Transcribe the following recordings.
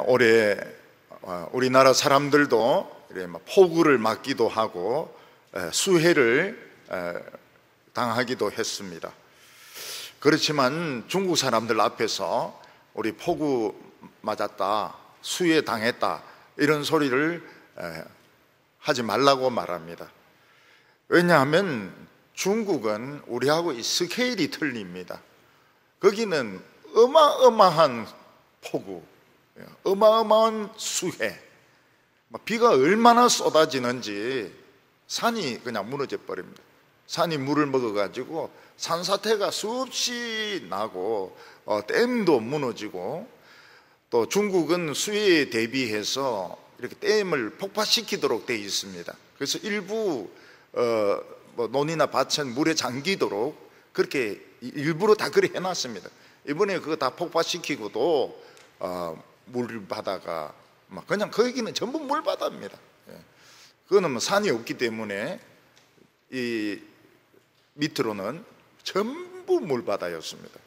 올해 우리나라 사람들도 폭우를 맞기도 하고 수해를 당하기도 했습니다. 그렇지만 중국 사람들 앞에서 우리 폭우 맞았다, 수해 당했다 이런 소리를 하지 말라고 말합니다. 왜냐하면 중국은 우리하고 이 스케일이 틀립니다. 거기는 어마어마한 폭우, 어마어마한 수해, 비가 얼마나 쏟아지는지 산이 그냥 무너져 버립니다. 산이 물을 먹어가지고 산사태가 수없이 나고 댐도 무너지고, 또 중국은 수해에 대비해서 이렇게 댐을 폭파시키도록 되어 있습니다. 그래서 일부 논이나 밭은 물에 잠기도록 그렇게 일부러 다 그렇게 해놨습니다. 이번에 그거 다 폭파시키고도 물바다가 그냥 거기는 전부 물바다입니다. 그거는 산이 없기 때문에 이 밑으로는 전부 물바다였습니다.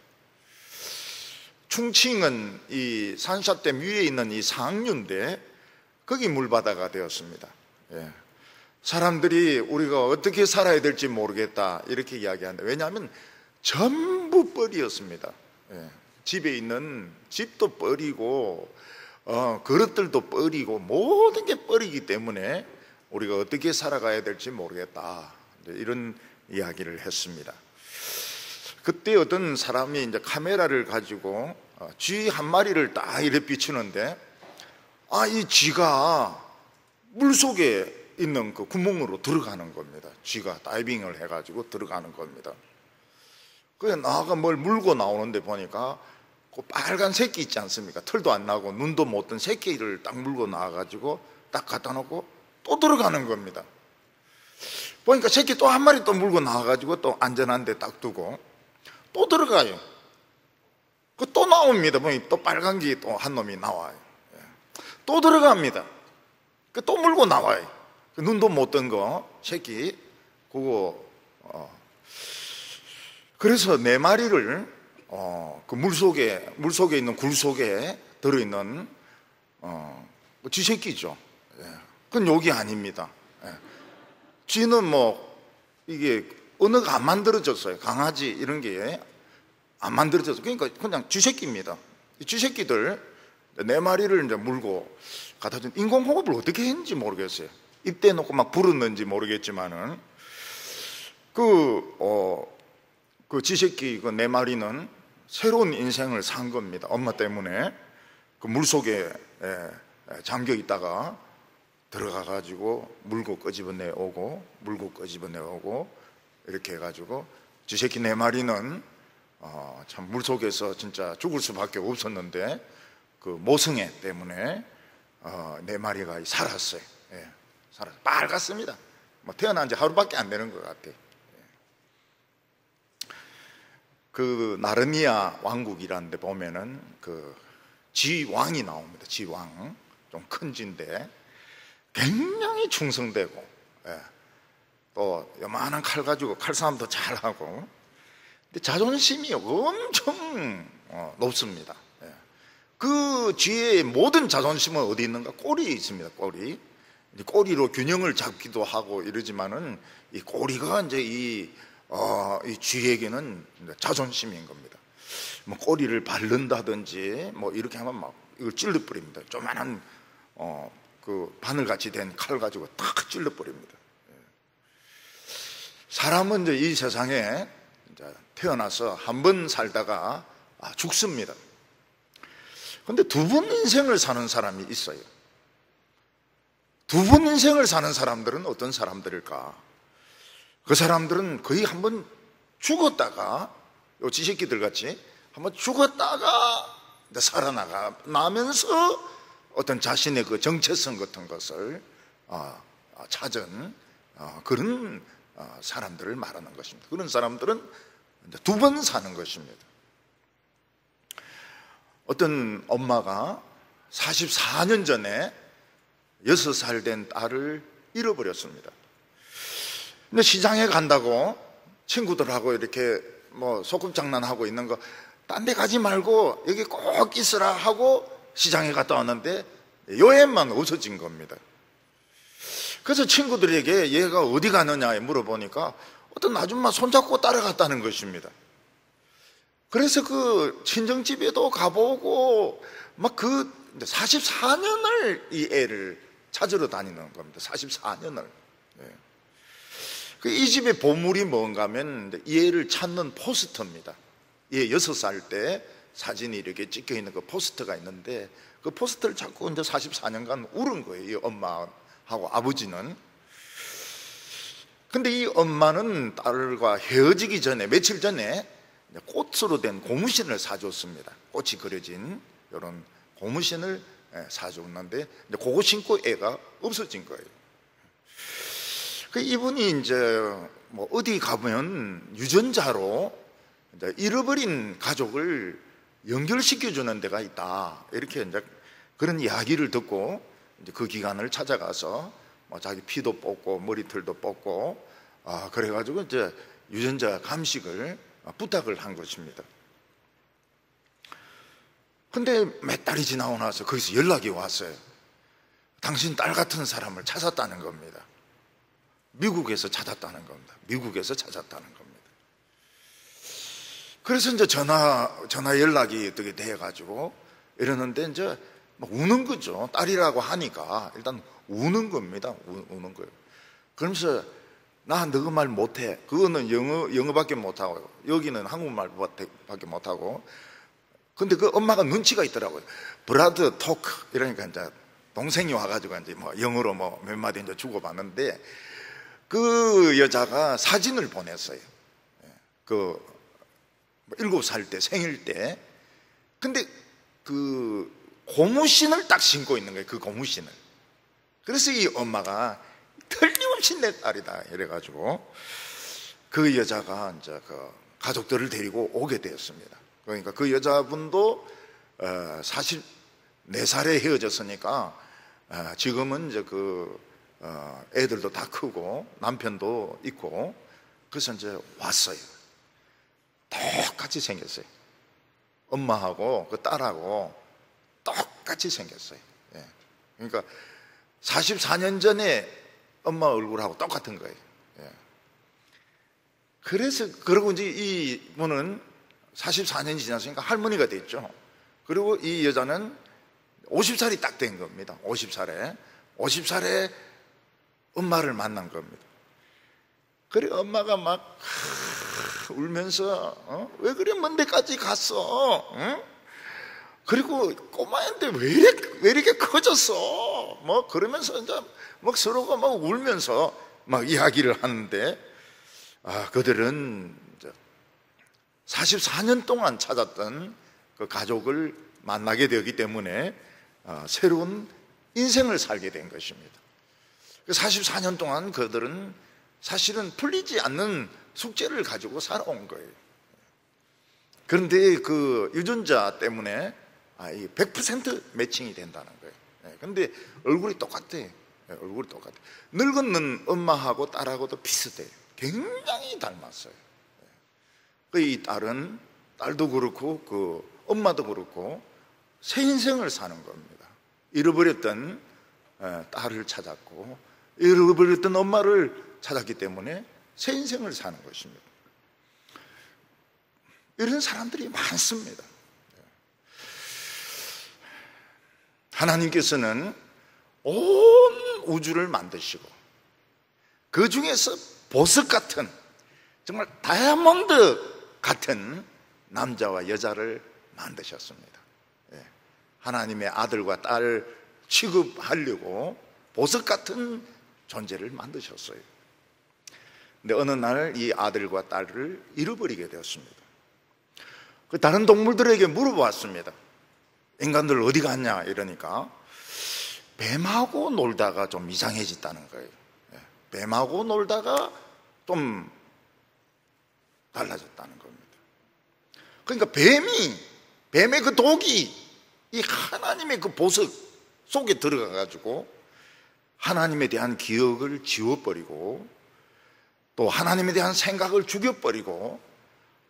충칭은 이 산샤댐 위에 있는 이 상류인데 거기 물바다가 되었습니다. 사람들이 우리가 어떻게 살아야 될지 모르겠다 이렇게 이야기하는데, 왜냐하면 전부 뻘이었습니다. 집에 있는 집도 뻘이고 그릇들도 뻘이고 모든 게 뻘이기 때문에 우리가 어떻게 살아가야 될지 모르겠다 이런 이야기를 했습니다. 그때 어떤 사람이 이제 카메라를 가지고 쥐 한 마리를 딱 이렇게 비추는데, 이 쥐가 물속에 있는 그 구멍으로 들어가는 겁니다. 쥐가 다이빙을 해가지고 들어가는 겁니다. 그래 나가 뭘 물고 나오는데 보니까 그 빨간 새끼 있지 않습니까? 털도 안 나고 눈도 못 뜬 새끼를 딱 물고 나와가지고 딱 갖다 놓고 또 들어가는 겁니다. 보니까 새끼 또 한 마리 또 물고 나와가지고 또 안전한 데 딱 두고 또 들어가요. 그 또 나옵니다. 보니 또 빨간 게 또 한 놈이 나와요. 또 들어갑니다. 그 또 물고 나와요. 그 눈도 못 뜬 거 새끼 그거 그래서 네 마리를 그 물속에 있는 굴 속에 들어있는 쥐새끼죠. 그건 욕이 아닙니다. 쥐는 이게 언어가 안 만들어졌어요. 강아지 이런 게 안 만들어졌어요. 그러니까 그냥 쥐새끼입니다. 이 쥐새끼들 네 마리를 이제 물고 갖다 준, 인공호흡을 어떻게 했는지 모르겠어요. 입대 놓고 막 불었는지 모르겠지만은 그 쥐새끼 그 네 마리는 새로운 인생을 산 겁니다. 엄마 때문에 그 물속에 잠겨 있다가 들어가가지고 물고 끄집어내 오고 물고 끄집어내 오고 이렇게 해가지고 쥐새끼 네 마리는 참 물속에서 진짜 죽을 수밖에 없었는데 그 모성애 때문에 네 마리가 살았어요. 살았어요. 빨갛습니다. 태어난 지 하루밖에 안 되는 것 같아요. 그 나르니아 왕국이라는 데 보면은 그 쥐왕이 나옵니다. 쥐왕, 좀 큰 쥐인데 굉장히 충성되고, 또 요만한 칼 가지고 칼싸움도 잘하고, 근데 자존심이 엄청 높습니다. 그 쥐의 모든 자존심은 어디 있는가? 꼬리에 있습니다. 꼬리로 균형을 잡기도 하고 이러지만은 이 꼬리가 이제 이 쥐에게는 자존심인 겁니다. 꼬리를 바른다든지 이렇게 하면 막 이걸 찔러버립니다. 조만한 그 바늘같이 된 칼 가지고 탁 찔러버립니다. 사람은 이제 이 세상에 이제 태어나서 한 번 살다가 죽습니다. 그런데 두 번 인생을 사는 사람이 있어요. 두 번 인생을 사는 사람들은 어떤 사람들일까? 그 사람들은 거의 한 번 죽었다가, 요 쥐새끼들 같이 한 번 죽었다가 살아나면서 어떤 자신의 그 정체성 같은 것을 찾은 그런 사람들을 말하는 것입니다. 그런 사람들은 두 번 사는 것입니다. 어떤 엄마가 44년 전에 6살 된 딸을 잃어버렸습니다. 근데 시장에 간다고 친구들하고 이렇게 소꿉장난하고 있는 거, 딴 데 가지 말고 여기 꼭 있으라 하고 시장에 갔다 왔는데 요엠만 없어진 겁니다. 그래서 친구들에게 얘가 어디 가느냐 물어보니까 어떤 아줌마 손잡고 따라갔다는 것입니다. 그래서 그 친정집에도 가보고 막 그 44년을 이 애를 찾으러 다니는 겁니다. 44년을. 이 집의 보물이 뭔가 하면 이 애를 찾는 포스터입니다. 얘 6살 때 사진이 이렇게 찍혀 있는 그 포스터가 있는데 그 포스터를 찾고 이제 44년간 울은 거예요. 이 엄마하고 아버지는. 근데 이 엄마는 딸과 헤어지기 전에, 며칠 전에 꽃으로 된 고무신을 사줬습니다. 꽃이 그려진 이런 고무신을 사줬는데 그거 신고 애가 없어진 거예요. 그 이분이 이제 뭐 어디 가면 유전자로 이제 잃어버린 가족을 연결시켜 주는 데가 있다, 이렇게 이제 그런 이야기를 듣고 이제 그 기관을 찾아가서 뭐 자기 피도 뽑고 머리털도 뽑고 그래가지고 이제 유전자 감식을 부탁을 한 것입니다. 근데 몇 달이 지나고 나서 거기서 연락이 왔어요. 당신 딸 같은 사람을 찾았다는 겁니다. 미국에서 찾았다는 겁니다. 미국에서 찾았다는 겁니다. 그래서 이제 전화 연락이 어떻게 돼가지고 이러는데 이제 막 우는 거죠. 딸이라고 하니까 일단 우는 겁니다. 우는 거예요. 그러면서 나 너 그 말 못해. 그거는 영어밖에 못하고 여기는 한국말밖에 못하고. 근데 그 엄마가 눈치가 있더라고요. 브라드 토크 이러니까 이제 동생이 와가지고 이제 뭐 영어로 뭐 몇 마디 이제 주고받는데 그 여자가 사진을 보냈어요. 그 7살 때 생일 때. 근데 그 고무신을 딱 신고 있는 거예요. 그 고무신을. 그래서 이 엄마가 틀림없이 내 딸이다 이래가지고 그 여자가 이제 그 가족들을 데리고 오게 되었습니다. 그러니까 그 여자분도 44살에 헤어졌으니까 지금은 이제 그 애들도 다 크고 남편도 있고 그래서 이제 왔어요. 똑같이 생겼어요. 엄마하고 그 딸하고 똑같이 생겼어요. 그러니까 44년 전에 엄마 얼굴하고 똑같은 거예요. 그래서 그러고 이제 이분은 44년이 지났으니까 할머니가 됐죠. 그리고 이 여자는 50살이 딱 된 겁니다. 50살에 엄마를 만난 겁니다. 그래 엄마가 막 울면서 왜 그래 먼 데까지 갔어? 응? 그리고 꼬마인데 왜 이렇게 커졌어? 뭐 그러면서 이제 막 서로가 막 울면서 막 이야기를 하는데 그들은 44년 동안 찾았던 그 가족을 만나게 되었기 때문에 새로운 인생을 살게 된 것입니다. 44년 동안 그들은 사실은 풀리지 않는 숙제를 가지고 살아온 거예요. 그런데 그 유전자 때문에 100% 매칭이 된다는 거예요. 그런데 얼굴이 똑같아요. 얼굴이 똑같아요. 늙은 엄마하고 딸하고도 비슷해요. 굉장히 닮았어요. 이 딸도 그렇고 그 엄마도 그렇고 새 인생을 사는 겁니다. 잃어버렸던 딸을 찾았고 잃어버렸던 엄마를 찾았기 때문에 새 인생을 사는 것입니다. 이런 사람들이 많습니다. 하나님께서는 온 우주를 만드시고 그 중에서 보석 같은 정말 다이아몬드 같은 남자와 여자를 만드셨습니다. 하나님의 아들과 딸을 취급하려고 보석 같은 존재를 만드셨어요. 근데 어느 날 이 아들과 딸을 잃어버리게 되었습니다. 그 다른 동물들에게 물어보았습니다. 인간들 어디 갔냐 이러니까 뱀하고 놀다가 좀 이상해졌다는 거예요. 뱀하고 놀다가 좀 달라졌다는 겁니다. 그러니까 뱀의 그 독이 이 하나님의 그 보석 속에 들어가 가지고 하나님에 대한 기억을 지워버리고 또 하나님에 대한 생각을 죽여버리고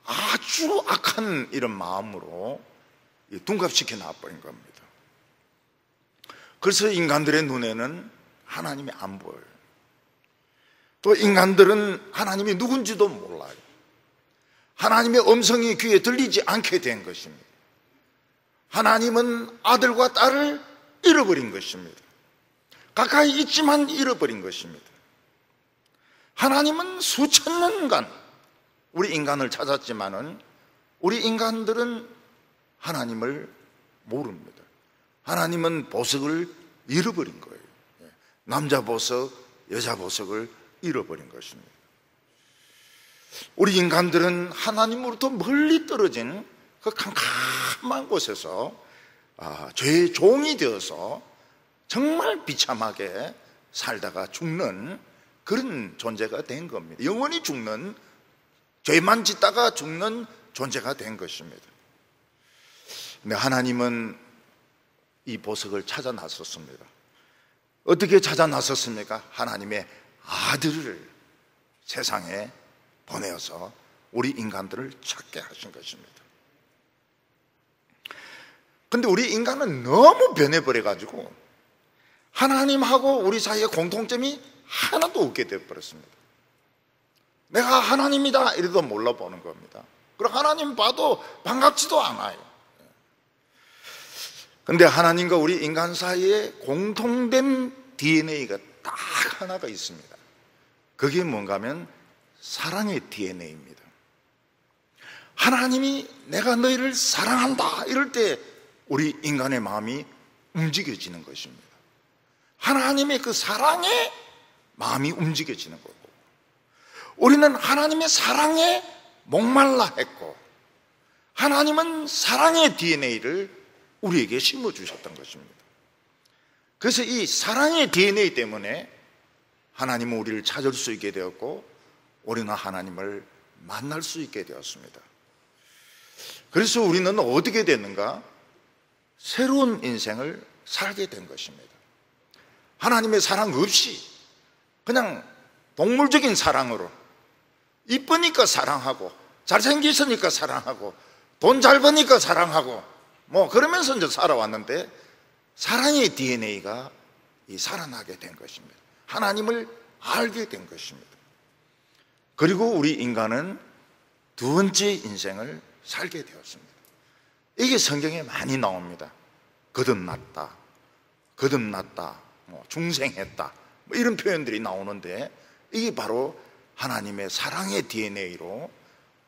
아주 악한 이런 마음으로 둔갑시켜 놔버린 겁니다. 그래서 인간들의 눈에는 하나님이 안 보여요. 또 인간들은 하나님이 누군지도 몰라요. 하나님의 음성이 귀에 들리지 않게 된 것입니다. 하나님은 아들과 딸을 잃어버린 것입니다. 가까이 있지만 잃어버린 것입니다. 하나님은 수천 년간 우리 인간을 찾았지만은 우리 인간들은 하나님을 모릅니다. 하나님은 보석을 잃어버린 거예요. 남자 보석, 여자 보석을 잃어버린 것입니다. 우리 인간들은 하나님으로부터 멀리 떨어진 그 캄캄한 곳에서 죄의 종이 되어서 정말 비참하게 살다가 죽는 그런 존재가 된 겁니다. 영원히 죽는, 죄만 짓다가 죽는 존재가 된 것입니다. 근데 하나님은 이 보석을 찾아 나섰습니다. 어떻게 찾아 나섰습니까? 하나님의 아들을 세상에 보내어서 우리 인간들을 찾게 하신 것입니다. 근데 우리 인간은 너무 변해버려가지고 하나님하고 우리 사이에 공통점이 하나도 없게 되어버렸습니다. 내가 하나님이다 이래도 몰라보는 겁니다. 그리고 하나님 봐도 반갑지도 않아요. 근데 하나님과 우리 인간 사이에 공통된 DNA가 딱 하나가 있습니다. 그게 뭔가 하면 사랑의 DNA입니다. 하나님이 내가 너희를 사랑한다 이럴 때 우리 인간의 마음이 움직여지는 것입니다. 하나님의 그 사랑에 마음이 움직여지는 거고, 우리는 하나님의 사랑에 목말라 했고 하나님은 사랑의 DNA를 우리에게 심어주셨던 것입니다. 그래서 이 사랑의 DNA 때문에 하나님은 우리를 찾을 수 있게 되었고 우리는 하나님을 만날 수 있게 되었습니다. 그래서 우리는 어떻게 됐는가? 새로운 인생을 살게 된 것입니다. 하나님의 사랑 없이 그냥 동물적인 사랑으로 이쁘니까 사랑하고 잘생겼으니까 사랑하고 돈 잘 버니까 사랑하고 그러면서 이제 살아왔는데 사랑의 DNA가 살아나게 된 것입니다. 하나님을 알게 된 것입니다. 그리고 우리 인간은 두 번째 인생을 살게 되었습니다. 이게 성경에 많이 나옵니다. 거듭났다, 거듭났다, 중생했다 이런 표현들이 나오는데 이게 바로 하나님의 사랑의 DNA로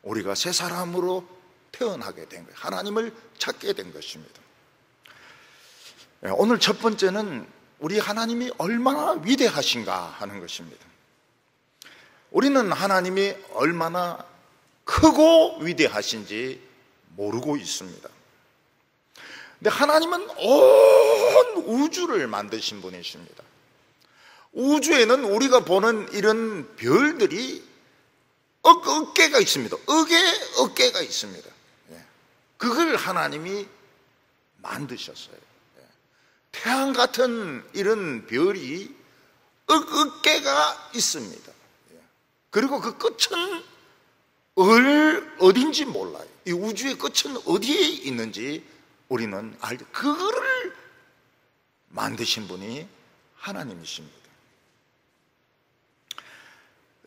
우리가 새 사람으로 태어나게 된 거예요. 하나님을 찾게 된 것입니다. 오늘 첫 번째는 우리 하나님이 얼마나 위대하신가 하는 것입니다. 우리는 하나님이 얼마나 크고 위대하신지 모르고 있습니다. 근데 하나님은 온 우주를 만드신 분이십니다. 우주에는 우리가 보는 이런 별들이 어깨가 있습니다. 어깨가 있습니다. 그걸 하나님이 만드셨어요. 태양 같은 이런 별이 어깨가 있습니다. 그리고 그 끝은 어딘지 몰라요. 이 우주의 끝은 어디에 있는지 우리는 알죠. 그거를 만드신 분이 하나님이십니다.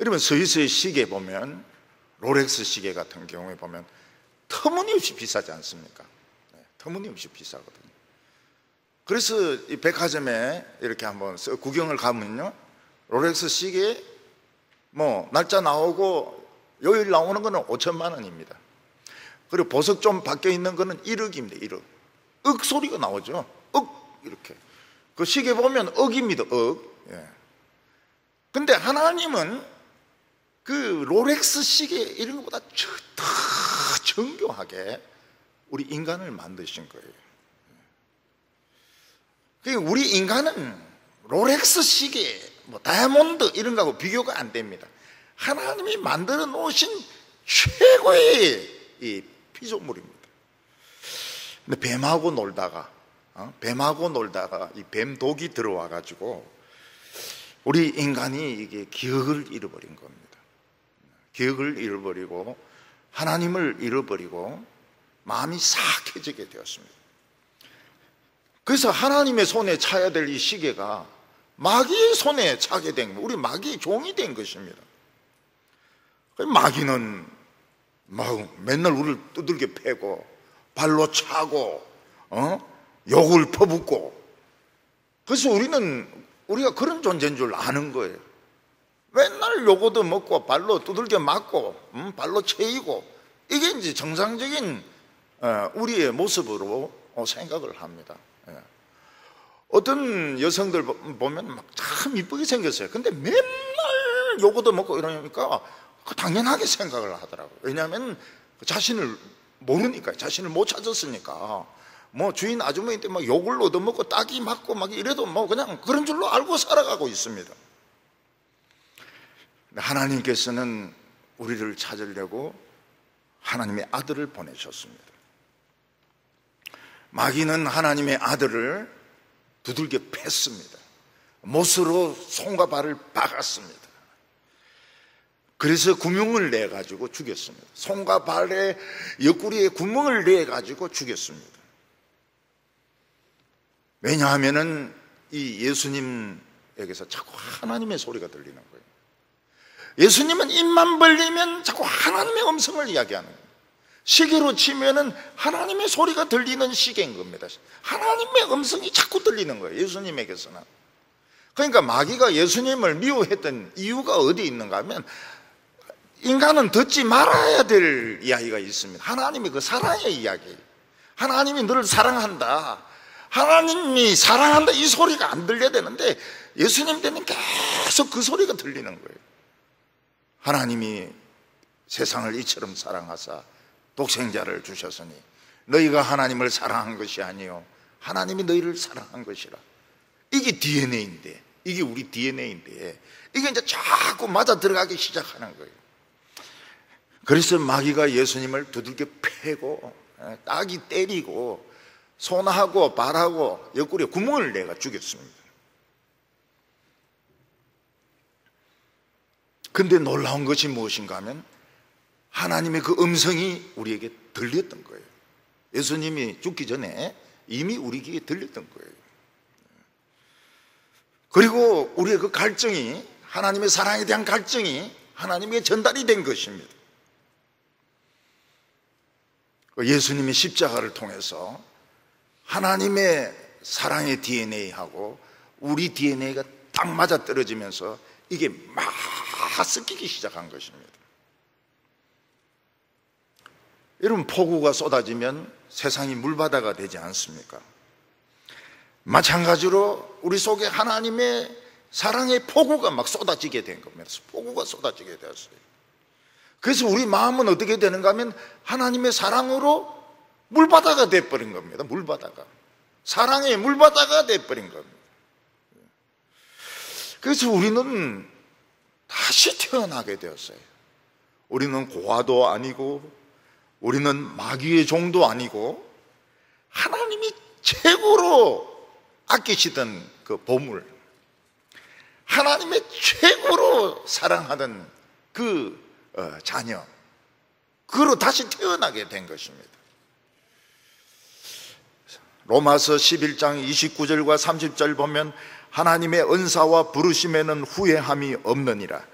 여러분 스위스의 시계 보면 롤렉스 시계 같은 경우에 보면 터무니없이 비싸지 않습니까? 터무니없이 비싸거든요. 그래서 이 백화점에 이렇게 한번 구경을 가면요, 롤렉스 시계 날짜 나오고 요일 나오는 거는 5천만 원입니다. 그리고 보석 좀 바뀌어 있는 거는 1억입니다. 1억. 억 소리가 나오죠. 억 이렇게. 그 시계 보면 억입니다. 억. 근데 하나님은 그 롤렉스 시계 이런 것보다 더 정교하게 우리 인간을 만드신 거예요. 그러니까 우리 인간은 롤렉스 시계, 다이아몬드 이런 거하고 비교가 안 됩니다. 하나님이 만들어 놓으신 최고의 이 피조물입니다. 근데 뱀하고 놀다가 이 뱀독이 들어와 가지고 우리 인간이 이게 기억을 잃어버린 겁니다. 기억을 잃어버리고 하나님을 잃어버리고 마음이 사악해지게 되었습니다. 그래서 하나님의 손에 차야 될 이 시계가 마귀의 손에 차게 된 거예요. 우리 마귀의 종이 된 것입니다. 마귀는 맨날 우리를 두들겨 패고 발로 차고 욕을 퍼붓고, 그래서 우리가 그런 존재인 줄 아는 거예요. 맨날 욕 얻어먹고 발로 두들겨 맞고 발로 채이고, 이게 이제 정상적인 우리의 모습으로 생각을 합니다. 어떤 여성들 보면 참 이쁘게 생겼어요. 근데 맨날 욕 얻어먹고 이러니까 당연하게 생각을 하더라고요. 왜냐하면 자신을 모르니까, 자신을 못 찾았으니까. 뭐 주인 아주머니한테 막 욕을 얻어먹고 따기 맞고 막 이래도 뭐 그냥 그런 줄로 알고 살아가고 있습니다. 하나님께서는 우리를 찾으려고 하나님의 아들을 보내셨습니다. 마귀는 하나님의 아들을 두들겨 팼습니다. 못으로 손과 발을 박았습니다. 그래서 구멍을 내가지고 죽였습니다. 손과 발에 옆구리에 구멍을 내가지고 죽였습니다. 왜냐하면은 이 예수님에게서 자꾸 하나님의 소리가 들리는 거예요. 예수님은 입만 벌리면 자꾸 하나님의 음성을 이야기하는 거예요. 시계로 치면은 하나님의 소리가 들리는 시계인 겁니다. 하나님의 음성이 자꾸 들리는 거예요, 예수님에게서는. 그러니까 마귀가 예수님을 미워했던 이유가 어디 있는가 하면, 인간은 듣지 말아야 될 이야기가 있습니다. 하나님의 그 사랑의 이야기. 하나님이 너를 사랑한다, 하나님이 사랑한다, 이 소리가 안 들려야 되는데 예수님 때는 계속 그 소리가 들리는 거예요. 하나님이 세상을 이처럼 사랑하사 독생자를 주셨으니 너희가 하나님을 사랑한 것이 아니요 하나님이 너희를 사랑한 것이라. 이게 DNA인데, 이게 우리 DNA인데 이게 이제 자꾸 맞아 들어가기 시작하는 거예요. 그래서 마귀가 예수님을 두들겨 패고 따기 때리고 손하고 발하고 옆구리에 구멍을 내가 죽였습니다. 근데 놀라운 것이 무엇인가 하면 하나님의 그 음성이 우리에게 들렸던 거예요. 예수님이 죽기 전에 이미 우리 귀에 들렸던 거예요. 그리고 우리의 그 갈증이, 하나님의 사랑에 대한 갈증이 하나님에게 전달이 된 것입니다. 예수님의 십자가를 통해서 하나님의 사랑의 DNA하고 우리 DNA가 딱 맞아 떨어지면서 이게 막 섞이기 시작한 것입니다. 여러분, 폭우가 쏟아지면 세상이 물바다가 되지 않습니까? 마찬가지로 우리 속에 하나님의 사랑의 폭우가 막 쏟아지게 된 겁니다. 폭우가 쏟아지게 되었어요. 그래서 우리 마음은 어떻게 되는가 하면 하나님의 사랑으로 물바다가 돼버린 겁니다. 물바다가, 사랑의 물바다가 돼버린 겁니다. 그래서 우리는 다시 태어나게 되었어요. 우리는 고아도 아니고 우리는 마귀의 종도 아니고 하나님이 최고로 아끼시던 그 보물, 하나님의 최고로 사랑하던 그 자녀, 그로 다시 태어나게 된 것입니다. 로마서 11장 29절과 30절 보면 하나님의 은사와 부르심에는 후회함이 없느니라.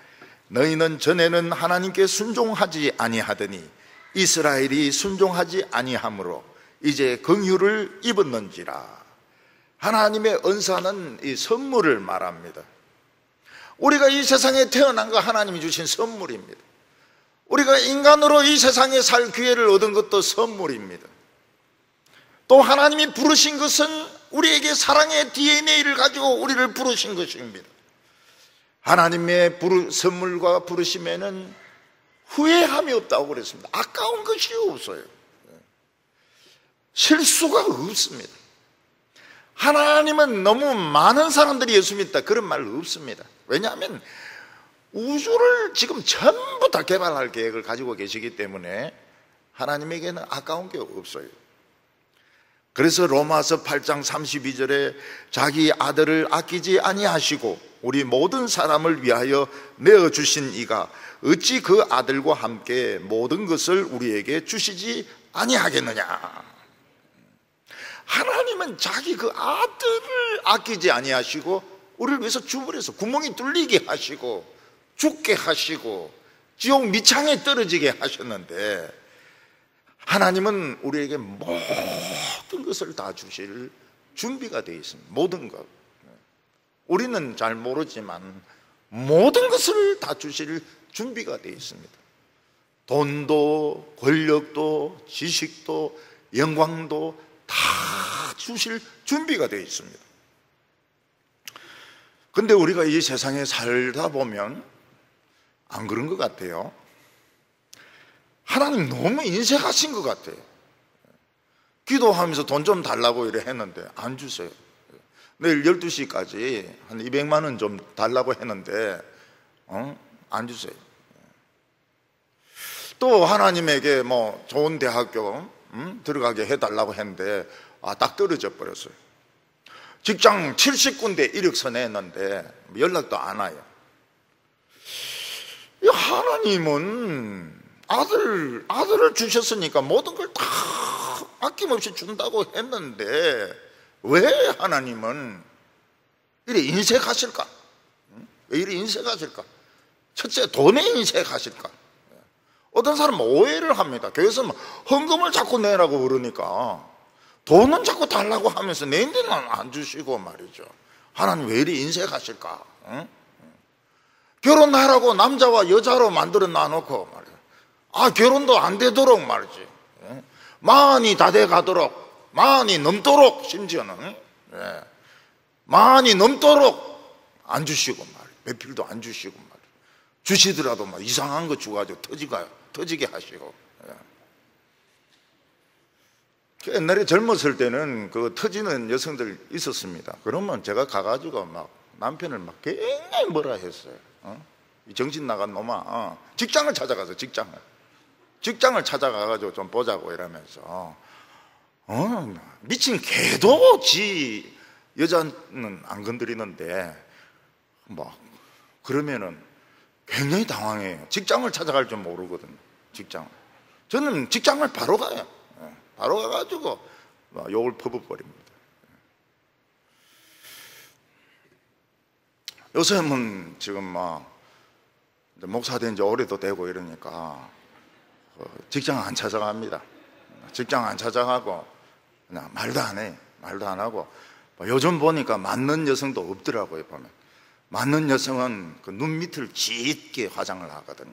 너희는 전에는 하나님께 순종하지 아니하더니 이스라엘이 순종하지 아니하므로 이제 긍휼을 입었는지라. 하나님의 은사는 이 선물을 말합니다. 우리가 이 세상에 태어난 거 하나님이 주신 선물입니다. 우리가 인간으로 이 세상에 살 기회를 얻은 것도 선물입니다. 또 하나님이 부르신 것은 우리에게 사랑의 DNA를 가지고 우리를 부르신 것입니다. 하나님의 선물과 부르심에는 후회함이 없다고 그랬습니다. 아까운 것이 없어요. 실수가 없습니다. 하나님은 너무 많은 사람들이 예수 믿다 그런 말 없습니다. 왜냐하면 우주를 지금 전부 다 개발할 계획을 가지고 계시기 때문에 하나님에게는 아까운 게 없어요. 그래서 로마서 8장 32절에 자기 아들을 아끼지 아니하시고 우리 모든 사람을 위하여 내어주신 이가 어찌 그 아들과 함께 모든 것을 우리에게 주시지 아니하겠느냐. 하나님은 자기 그 아들을 아끼지 아니하시고 우리를 위해서 죽으려서 구멍이 뚫리게 하시고 죽게 하시고 지옥 미창에 떨어지게 하셨는데, 하나님은 우리에게 모든 것을 다 주실 준비가 되어 있습니다. 모든 것. 우리는 잘 모르지만 모든 것을 다 주실 준비가 되어 있습니다. 돈도 권력도 지식도 영광도 다 주실 준비가 되어 있습니다. 근데 우리가 이 세상에 살다 보면 안 그런 것 같아요. 하나님 너무 인색하신 것 같아요. 기도하면서 돈 좀 달라고 이래 했는데 안 주세요. 내일 12시까지 한 200만 원 좀 달라고 했는데 안 주세요. 또 하나님에게 뭐 좋은 대학교 들어가게 해달라고 했는데 딱 떨어져 버렸어요. 직장 70군데 이력서 냈는데 연락도 안 와요. 하나님은 아들을 주셨으니까 모든 걸 다 아낌없이 준다고 했는데 왜 하나님은 이래 인색하실까? 왜 이래 인색하실까? 첫째, 돈에 인색하실까? 어떤 사람은 오해를 합니다. 교회에서 헌금을 자꾸 내라고 그러니까 돈은 자꾸 달라고 하면서 내 데는 안 주시고 말이죠. 하나님 왜 이리 인색하실까? 응? 결혼하라고 남자와 여자로 만들어 놔놓고 말이죠. 결혼도 안 되도록 말이지. 만이 다 돼 가도록, 만이 넘도록, 심지어는 만이 넘도록 안 주시고 말이죠. 배필도 안 주시고 말이죠. 주시더라도 막 이상한 거 주가지고 터지게 하시고. 옛날에 젊었을 때는 그 터지는 여성들 있었습니다. 그러면 제가 가가지고 막 남편을 막 굉장히 뭐라 했어요. 정신 나간 놈아, 직장을 찾아가서 직장을 찾아가가지고 좀 보자고 이러면서 미친 개도 지 여자는 안 건드리는데 막 그러면은 굉장히 당황해요. 직장을 찾아갈 줄 모르거든요. 저는 직장을 바로 가요. 바로 가가지고 욕을 퍼붓버립니다. 요새는 지금 목사 된 지 오래도 되고 이러니까 직장 안 찾아갑니다. 직장 안 찾아가고 그냥 말도 안 해. 말도 안 하고. 요즘 보니까 맞는 여성도 없더라고요. 보면 맞는 여성은 그 눈 밑을 짙게 화장을 하거든요.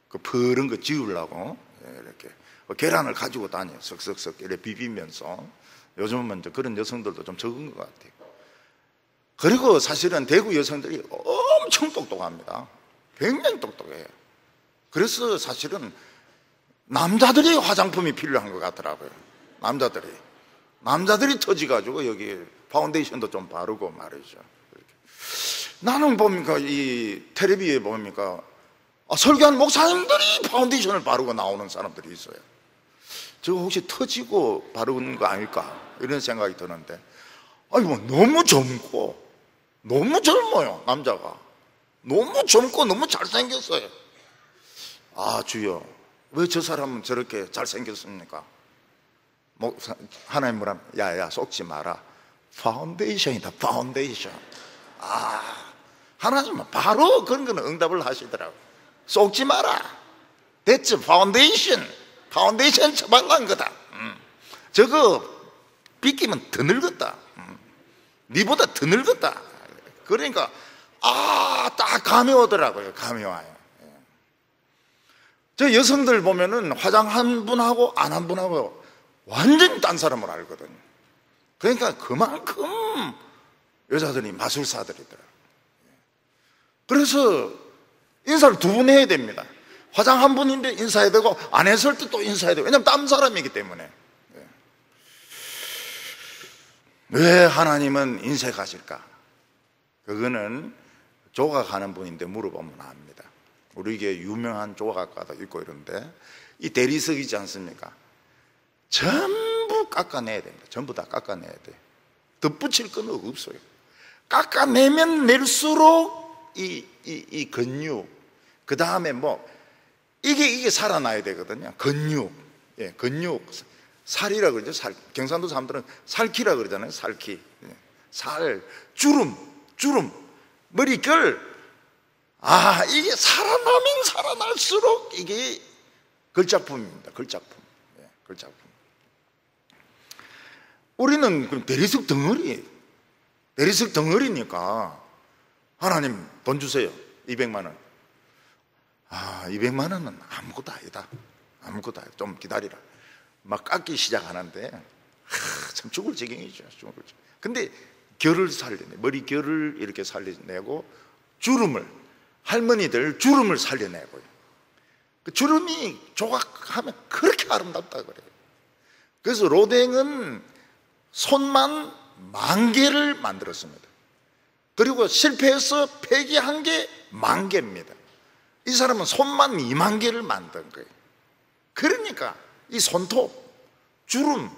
그 푸른 거 지우려고 이렇게 계란을 가지고 다녀요. 석석석 이렇게 비비면서. 요즘은 이제 그런 여성들도 좀 적은 것 같아요. 그리고 사실은 대구 여성들이 엄청 똑똑합니다. 굉장히 똑똑해요. 그래서 사실은 남자들이 화장품이 필요한 것 같더라고요. 남자들이 터지가지고 여기 파운데이션도 좀 바르고 말이죠. 이렇게. 나는 보니까 이 텔레비에 보니까 설교한 목사님들이 파운데이션을 바르고 나오는 사람들이 있어요. 저거 혹시 터지고 바르는 거 아닐까 이런 생각이 드는데, 너무 젊고 너무 젊어요. 남자가 너무 젊고 너무 잘생겼어요. 주여, 왜 저 사람은 저렇게 잘생겼습니까? 하나님 뭐라, 야야 속지 마라, 파운데이션이다, 파운데이션. 하나님은 바로 그런 거는 응답을 하시더라고. 속지 마라, 됐지, 파운데이션 처발란 거다. 저거 빗기면 더 늙었다. 니보다 더 늙었다. 그러니까 딱 감이 오더라고요. 감이 와요. 저 여성들 보면은 화장 한 분하고 안 한 분하고 완전히 딴 사람을 알거든요. 그러니까 그만큼 여자들이 마술사들이더라고요. 그래서 인사를 두 분 해야 됩니다. 화장 한 분인데 인사해야 되고 안 했을 때 또 인사해야 되고. 왜냐면 딴 사람이기 때문에. 왜 하나님은 인색하실까? 그거는 조각하는 분인데 물어보면 압니다. 우리에게 유명한 조각가도 있고 이런데 이 대리석이지 않습니까? 전부 깎아내야 됩니다. 전부 다 깎아내야 돼. 덧붙일 건 없어요. 깎아내면 낼수록 이 근육, 그 다음에 이게 살아나야 되거든요. 근육, 근육 살이라 그러죠. 경상도 사람들은 살키라 그러잖아요. 살키. 살, 주름, 머릿결. 이게 살아나면 살아날수록 이게 걸작품입니다. 걸작품. 우리는 그럼 대리석 덩어리니까 하나님 돈 주세요. 200만 원. 200만 원은 아무것도 아니다. 좀 기다리라. 막 깎기 시작하는데 참 죽을 지경이죠. 근데 결을 살려내, 머리 결을 이렇게 살려내고 할머니들 주름을 살려내고요. 그 주름이 조각하면 그렇게 아름답다 그래요. 그래서 로댕은 손만 10,000개를 만들었습니다. 그리고 실패해서 폐기한 게 10,000개입니다. 이 사람은 손만 20,000개를 만든 거예요. 그러니까 이 손톱, 주름,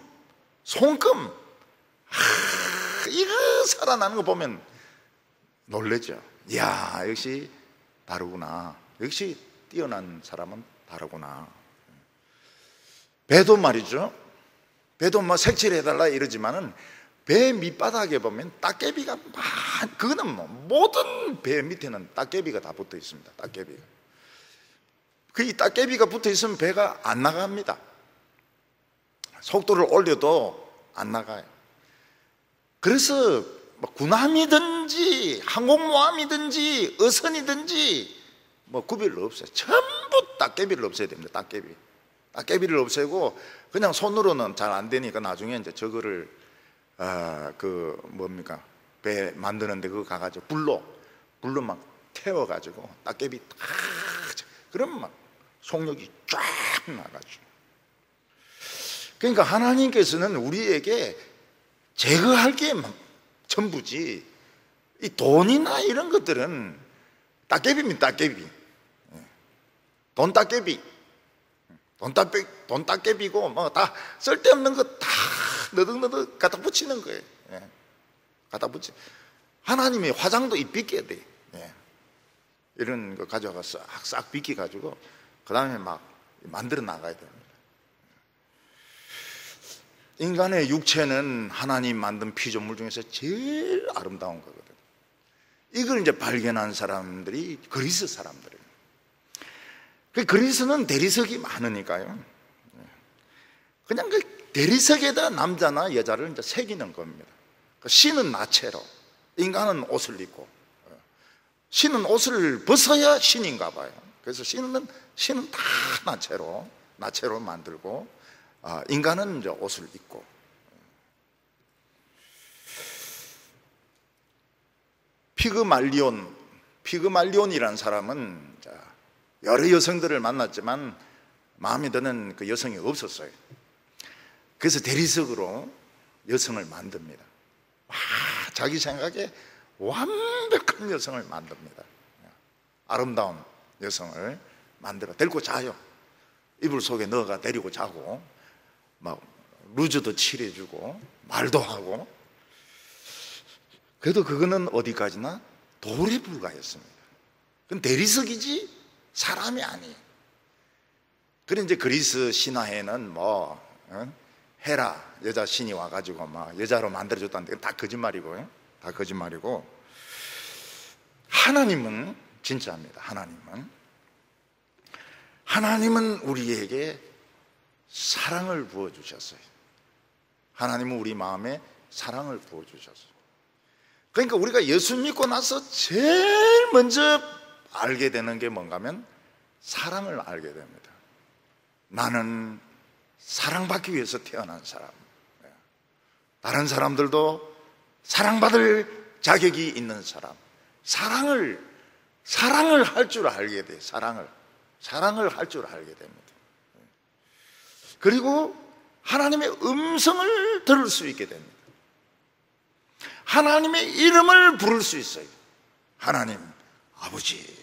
손금, 이거 살아나는 거 보면 놀라죠. 이야, 역시 다르구나. 역시 뛰어난 사람은 다르구나. 배도 말이죠. 배도 뭐 색칠해달라 이러지만은 배 밑바닥에 보면 따개비가 그거는 모든 배 밑에는 따개비가 다 붙어 있습니다. 따개비가. 이 따개비가 붙어 있으면 배가 안 나갑니다. 속도를 올려도 안 나가요. 그래서 군함이든지 항공모함이든지 어선이든지 구별 없어요. 전부 따개비를 없애야 됩니다. 따개비를 없애고 그냥 손으로는 잘 안 되니까 나중에 이제 저거를 배 만드는데 그거 가가지고 불로 막 태워가지고 따개비 탁, 그러면 막 속력이 쫙 나가죠. 그러니까 하나님께서는 우리에게 제거할 게 전부지, 이 돈이나 이런 것들은 따개비입니다. 따개비. 돈 따개비고 다 쓸데없는 거 다 너덕너덕 갖다 붙이는 거예요. 갖다 붙이. 하나님이 화장도 입히게 돼. 이런 거 가져가 싹 비키 가지고 그 다음에 막 만들어 나가야 됩니다. 인간의 육체는 하나님 만든 피조물 중에서 제일 아름다운 거거든요. 이걸 이제 발견한 사람들이 그리스 사람들이에요. 그리스는 대리석이 많으니까요. 그냥 그 대리석에다 남자나 여자를 이제 새기는 겁니다. 신은 나체로, 인간은 옷을 입고, 신은 옷을 벗어야 신인가 봐요. 그래서 신은 다 나체로 만들고, 인간은 이제 옷을 입고. 피그말리온이라는 사람은 여러 여성들을 만났지만 마음에 드는 그 여성이 없었어요. 그래서 대리석으로 여성을 만듭니다. 자기 생각에 완벽한 여성을 만듭니다. 아름다운 여성을 만들어 데리고 자요. 이불 속에 넣어가 데리고 자고, 막 루즈도 칠해주고 말도 하고. 그래도 그거는 어디까지나 돌에 불과했습니다. 그건 대리석이지 사람이 아니에요. 그래 이제 그리스 신화에는 헤라 여자 신이 와가지고 막 여자로 만들어줬다는데 다 거짓말이고요. 다 거짓말이고, 하나님은 진짜입니다. 하나님은 우리에게 사랑을 부어주셨어요. 하나님은 우리 마음에 사랑을 부어주셨어요. 그러니까 우리가 예수 믿고 나서 제일 먼저 알게 되는 게 뭔가 하면 사랑을 알게 됩니다. 나는 사랑받기 위해서 태어난 사람. 다른 사람들도 사랑받을 자격이 있는 사람. 사랑을 할 줄 알게 돼요. 사랑을 할 줄 알게 됩니다. 그리고 하나님의 음성을 들을 수 있게 됩니다. 하나님의 이름을 부를 수 있어요. 하나님, 아버지.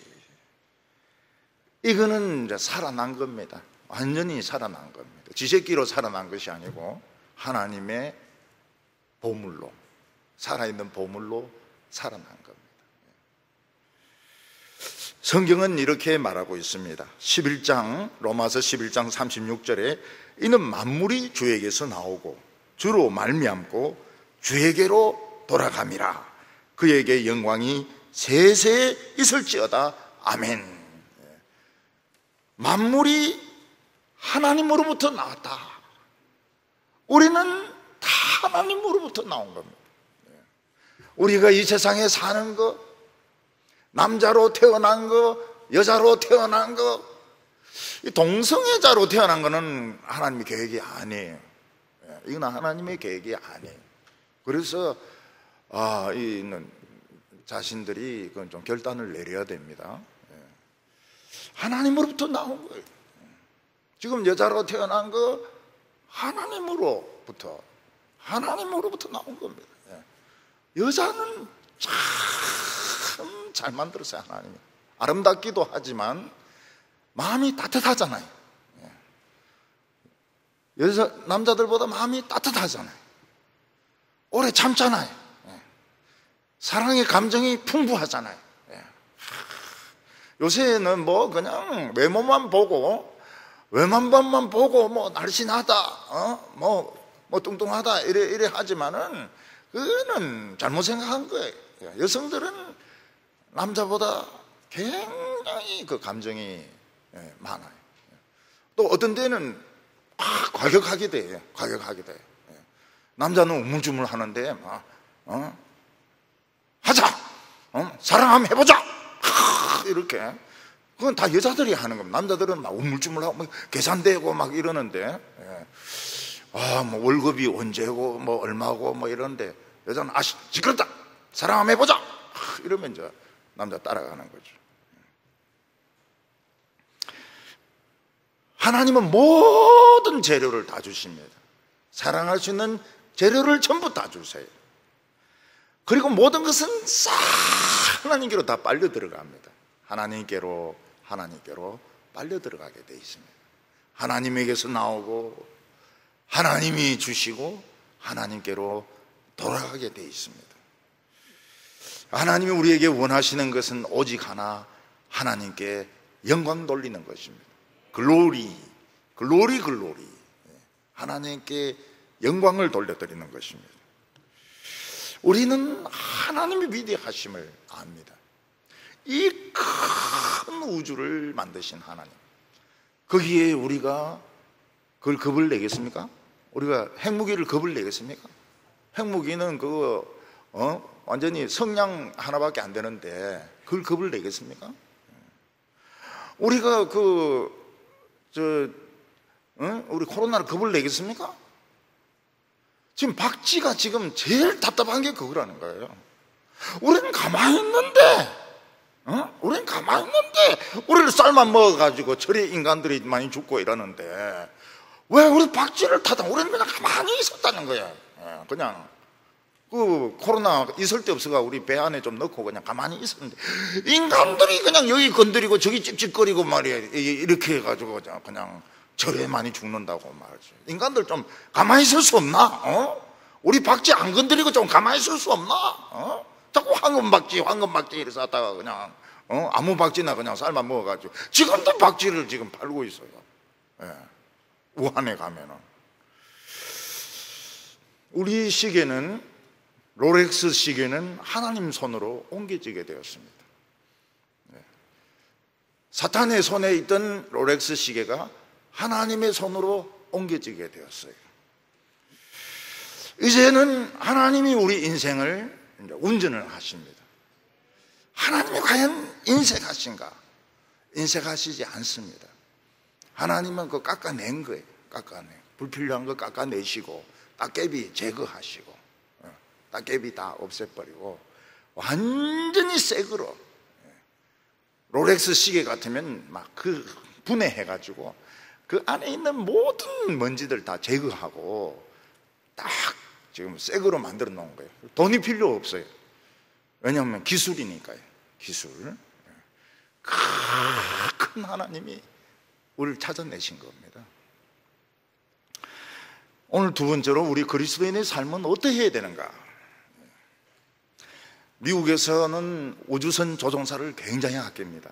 이거는 이제 살아난 겁니다. 완전히 살아난 겁니다. 지새끼로 살아난 것이 아니고 하나님의 보물로, 살아있는 보물로 살아난 겁니다. 성경은 이렇게 말하고 있습니다. 11장 로마서 11장 36절에 이는 만물이 주에게서 나오고 주로 말미암고 주에게로 돌아감이라. 그에게 영광이 세세 있을지어다. 아멘. 만물이 하나님으로부터 나왔다. 우리는 다 하나님으로부터 나온 겁니다. 우리가 이 세상에 사는 거, 남자로 태어난 거, 여자로 태어난 거, 동성애자로 태어난 거는 하나님의 계획이 아니에요. 이건 하나님의 계획이 아니에요. 그래서 이는 자신들이 그건 좀 결단을 내려야 됩니다. 하나님으로부터 나온 거예요. 지금 여자로 태어난 거 하나님으로부터 나온 겁니다. 여자는 참 잘 만들었어요. 하나님이. 아름답기도 하지만 마음이 따뜻하잖아요. 남자들보다 마음이 따뜻하잖아요. 오래 참잖아요. 사랑의 감정이 풍부하잖아요. 요새는 뭐 그냥 외모만 보고 뭐 날씬하다, 뭐 뚱뚱하다 이래 하지만은 그거는 잘못 생각한 거예요. 여성들은 남자보다 굉장히 그 감정이 많아요. 또 어떤 데는 과격하게 돼요. 남자는 우물쭈물 하는데 하자, 사랑 한번 해보자, 이렇게. 그건 다 여자들이 하는 겁니다. 남자들은 막 우물쭈물하고 막 계산되고 막 이러는데, 뭐 월급이 언제고 뭐 얼마고 뭐 이러는데, 여자는 시끄럽다, 사랑 한번 해보자, 이러면 이제 남자 따라가는 거죠. 하나님은 모든 재료를 다 주십니다. 사랑할 수 있는 재료를 전부 다 주세요. 그리고 모든 것은 싹 하나님께로 다 빨려 들어갑니다. 하나님께로 빨려 들어가게 돼 있습니다. 하나님에게서 나오고 하나님이 주시고 하나님께로 돌아가게 돼 있습니다. 하나님이 우리에게 원하시는 것은 오직 하나, 하나님께 영광 돌리는 것입니다. 글로리. 하나님께 영광을 돌려드리는 것입니다. 우리는 하나님의 위대하심을 압니다. 이 큰 우주를 만드신 하나님, 거기에 우리가 그걸 겁을 내겠습니까? 우리가 핵무기를 겁을 내겠습니까? 핵무기는 그거 완전히 성냥 하나밖에 안 되는데 그걸 겁을 내겠습니까? 우리가 우리 코로나를 겁을 내겠습니까? 지금 박쥐가 지금 제일 답답한 게 그거라는 거예요. 우리는 가만히 있는데, 우리를 쌀만 먹어가지고 저리 인간들이 많이 죽고 이러는데, 왜 우리 박쥐를 우리는 그냥 가만히 있었다는 거야. 그냥 코로나 있을 때 없어가 우리 배 안에 좀 넣고 그냥 가만히 있었는데, 인간들이 그냥 여기 건드리고 저기 찝찝거리고 말이야, 이렇게 해가지고 그냥 저래 많이 죽는다고 말이죠. 인간들 좀 가만히 있을 수 없나? 우리 박쥐 안 건드리고 좀 가만히 있을 수 없나? 자꾸 황금박쥐 이래서 하다가 그냥 아무 박쥐나 그냥 삶아 먹어가지고 지금도 박쥐를 지금 팔고 있어요. 우한에 가면은. 우리 시계는, 롤렉스 시계는 하나님 손으로 옮겨지게 되었습니다. 사탄의 손에 있던 롤렉스 시계가 하나님의 손으로 옮겨지게 되었어요. 이제는 하나님이 우리 인생을 운전을 하십니다. 하나님이 과연 인색하신가? 인색하시지 않습니다. 하나님은 그거 깎아낸 거예요. 불필요한 거 깎아내시고 따개비 제거하시고 따개비 다 없애버리고 완전히 새 거로. 롤렉스 시계 같으면 막 분해해가지고 그 안에 있는 모든 먼지들 다 제거하고 딱 지금 새 거로 만들어 놓은 거예요. 돈이 필요 없어요. 왜냐하면 기술이니까요. 기술. 큰 하나님이 우리를 찾아내신 겁니다. 오늘 두 번째로 우리 그리스도인의 삶은 어떻게 해야 되는가? 미국에서는 우주선 조종사를 굉장히 아낍니다.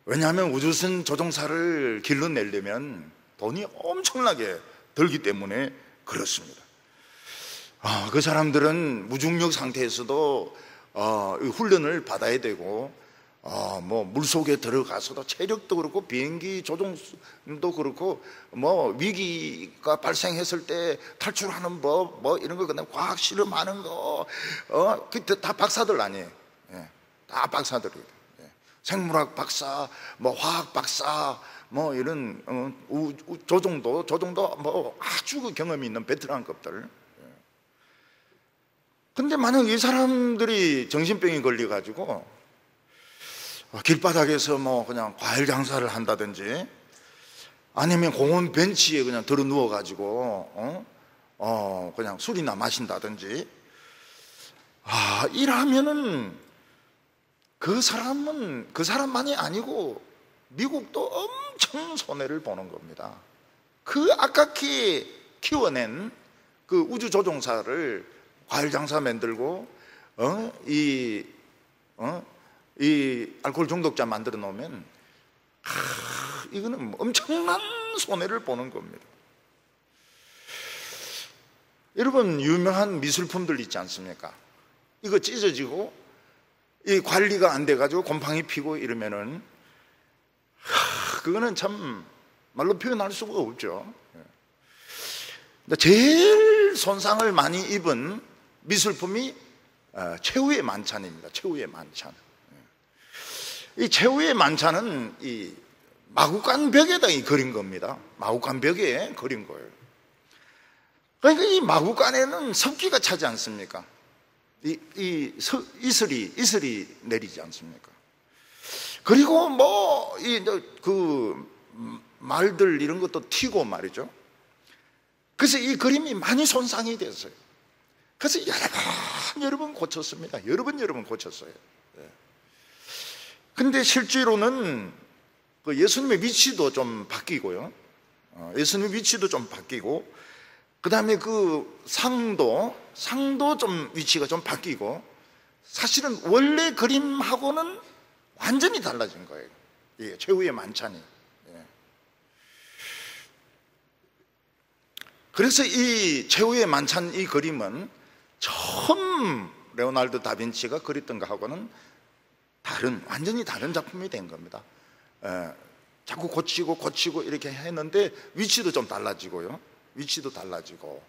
왜냐하면 우주선 조종사를 길러내려면 돈이 엄청나게 들기 때문에 그렇습니다. 그 사람들은 무중력 상태에서도 훈련을 받아야 되고, 뭐 물속에 들어가서도 체력도 그렇고 비행기 조종도 그렇고, 뭐 위기가 발생했을 때 탈출하는 법, 뭐 이런 거 그다음 과학 실험하는 거, 다 박사들 아니에요. 예, 다 박사들이에요. 예. 생물학 박사, 뭐 화학 박사, 뭐 이런 조종도 뭐 아주 그 경험이 있는 베테랑급들. 근데 만약 이 사람들이 정신병이 걸려가지고 길바닥에서 뭐 그냥 과일 장사를 한다든지, 아니면 공원 벤치에 그냥 들어 누워가지고 그냥 술이나 마신다든지, 이러면은 그 사람만이 아니고 미국도 엄청 손해를 보는 겁니다. 그 아깝게 키워낸 그 우주 조종사를 과일 장사 만들고 이 알코올 중독자 만들어 놓으면 이거는 엄청난 손해를 보는 겁니다. 여러분, 유명한 미술품들 있지 않습니까? 이거 찢어지고 이 관리가 안 돼가지고 곰팡이 피고 이러면은 그거는 참 말로 표현할 수가 없죠. 제일 손상을 많이 입은 미술품이 최후의 만찬입니다. 최후의 만찬. 이 최후의 만찬은 이 마구간 벽에다 그린 겁니다. 마구간 벽에 그린 거예요. 그러니까 이 마구간에는 습기가 차지 않습니까? 이슬이 내리지 않습니까? 그리고 뭐 그 말들 이런 것도 튀고 말이죠. 그래서 이 그림이 많이 손상이 됐어요. 그래서 여러 번 고쳤습니다. 여러 번 고쳤어요. 근데 실제로는 그 예수님의 위치도 좀 바뀌고요. 예수님의 위치도 좀 바뀌고, 그 다음에 그 상도 좀 위치가 좀 바뀌고, 사실은 원래 그림하고는 완전히 달라진 거예요. 예, 최후의 만찬이. 예. 그래서 이 최후의 만찬 이 그림은 처음 레오나르도 다빈치가 그렸던 것하고는 완전히 다른 작품이 된 겁니다. 자꾸 고치고 이렇게 했는데 위치도 좀 달라지고요. 위치도 달라지고,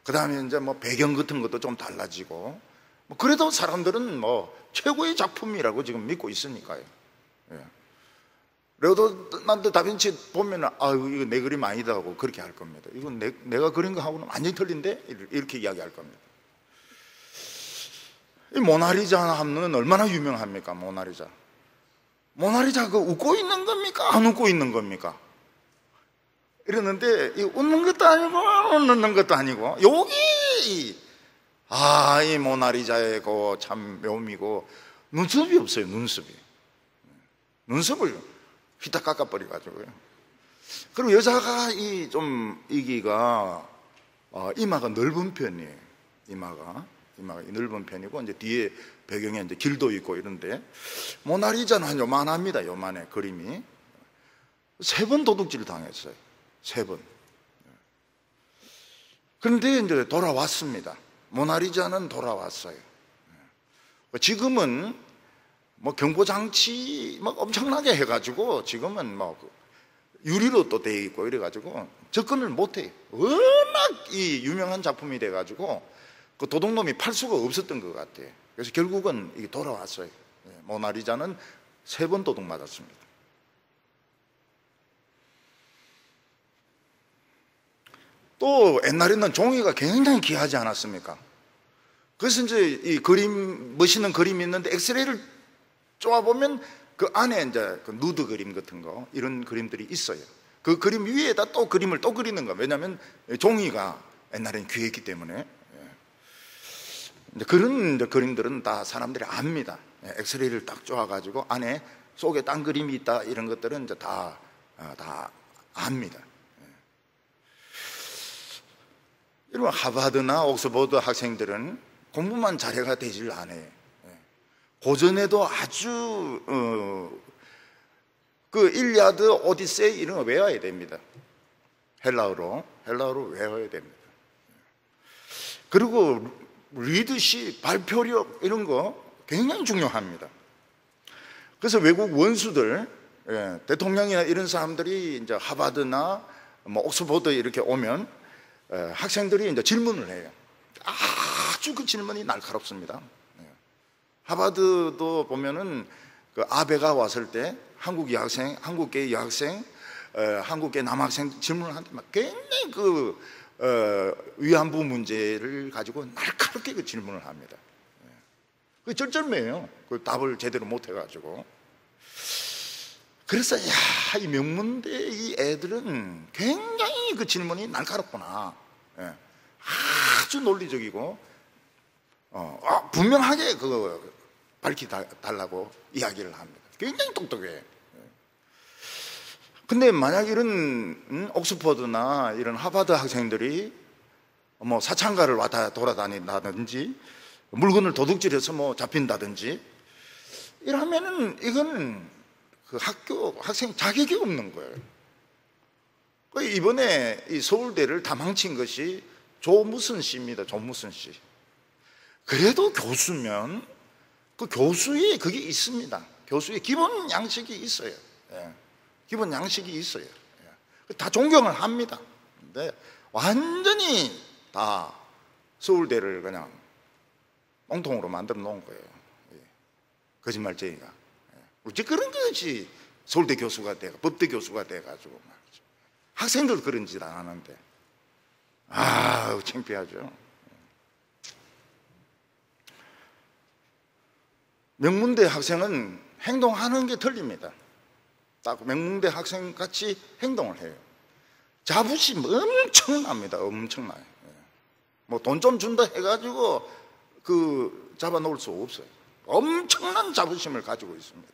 그 다음에 이제 뭐 배경 같은 것도 좀 달라지고, 뭐 그래도 사람들은 뭐 최고의 작품이라고 지금 믿고 있으니까요. 레오나르도 다빈치 보면은 이거 내 그림 아니다 하고 그렇게 할 겁니다. 이건 내가 그린 거하고는 완전히 틀린데 이렇게 이야기할 겁니다. 이 모나리자 하면 얼마나 유명합니까? 모나리자 그 웃고 있는 겁니까? 안 웃고 있는 겁니까? 이러는데 이 웃는 것도 아니고 웃는 것도 아니고, 여기 이 모나리자의 그 참 묘미고, 눈썹이 없어요. 눈썹을 휘딱 깎아버려가지고요. 그리고 여자가 이기가 이마가 넓은 편이에요. 이마가 넓은 편이고, 이제 뒤에 배경에 이제 길도 있고 이런데, 모나리자는 한 요만합니다. 요만해 그림이. 3번 도둑질 당했어요. 3번. 그런데 이제 돌아왔습니다. 모나리자는 돌아왔어요. 지금은 뭐 경보장치 막 엄청나게 해가지고 지금은 뭐 유리로 또 돼 있고 이래가지고 접근을 못해요. 워낙 이 유명한 작품이 돼가지고 그 도둑놈이 팔 수가 없었던 것 같아요. 그래서 결국은 이게 돌아왔어요. 모나리자는 3번 도둑 맞았습니다. 또 옛날에는 종이가 굉장히 귀하지 않았습니까? 그래서 이제 이 멋있는 그림이 있는데 엑스레이를 쪼아보면 그 안에 이제 그 누드 그림 같은 거, 이런 그림들이 있어요. 그 그림 위에다 또 그림을 또 그리는 거예요. 왜냐하면 종이가 옛날에는 귀했기 때문에. 그런 그림들은 다 사람들이 압니다. 엑스레이를 딱 쪼아가지고 안에 속에 딴 그림이 있다, 이런 것들은 이제 다 압니다. 여러분, 하버드나 옥스퍼드 학생들은 공부만 잘해가 되질 않아요. 고전에도 아주 그 일리아드, 오디세이 이런 거 외워야 됩니다. 헬라어로 외워야 됩니다. 그리고 리더십, 발표력 이런 거 굉장히 중요합니다. 그래서 외국 원수들, 대통령이나 이런 사람들이 이제 하버드나 뭐 옥스퍼드 이렇게 오면 학생들이 이제 질문을 해요. 아주 그 질문이 날카롭습니다. 하버드도 보면은 그 아베가 왔을 때 한국 여학생, 한국계 여학생, 한국계 남학생 질문을 하는데 막 굉장히 그 위안부 문제를 가지고 날카롭게 그 질문을 합니다. 그 쩔쩔매요. 그 답을 제대로 못 해가지고. 그래서 이 명문대 이 애들은 굉장히 그 질문이 날카롭구나. 아주 논리적이고 분명하게 그거 밝혀달라고 이야기를 합니다. 굉장히 똑똑해. 근데 만약 이런 옥스퍼드나 이런 하버드 학생들이 뭐 사창가를 왔다 돌아다닌다든지 물건을 도둑질해서 뭐 잡힌다든지 이러면은 이건 그 학생 자격이 없는 거예요. 이번에 이 서울대를 다 망친 것이 조무선 씨입니다. 조무선 씨. 그래도 교수면 그 교수의 그게 있습니다. 교수의 기본 양식이 있어요. 기본 양식이 있어요. 다 존경을 합니다. 근데 완전히 다 서울대를 그냥 엉통으로 만들어 놓은 거예요. 거짓말쟁이가. 어째 그런 것이 서울대 교수가 돼가, 법대 교수가 돼가지고 말이죠. 학생들 그런 짓 안 하는데. 창피하죠. 명문대 학생은 행동하는 게 틀립니다. 딱 명문대 학생 같이 행동을 해요. 자부심 엄청납니다. 엄청나요. 뭐 돈 좀 준다 해가지고 그 잡아놓을 수 없어요. 엄청난 자부심을 가지고 있습니다.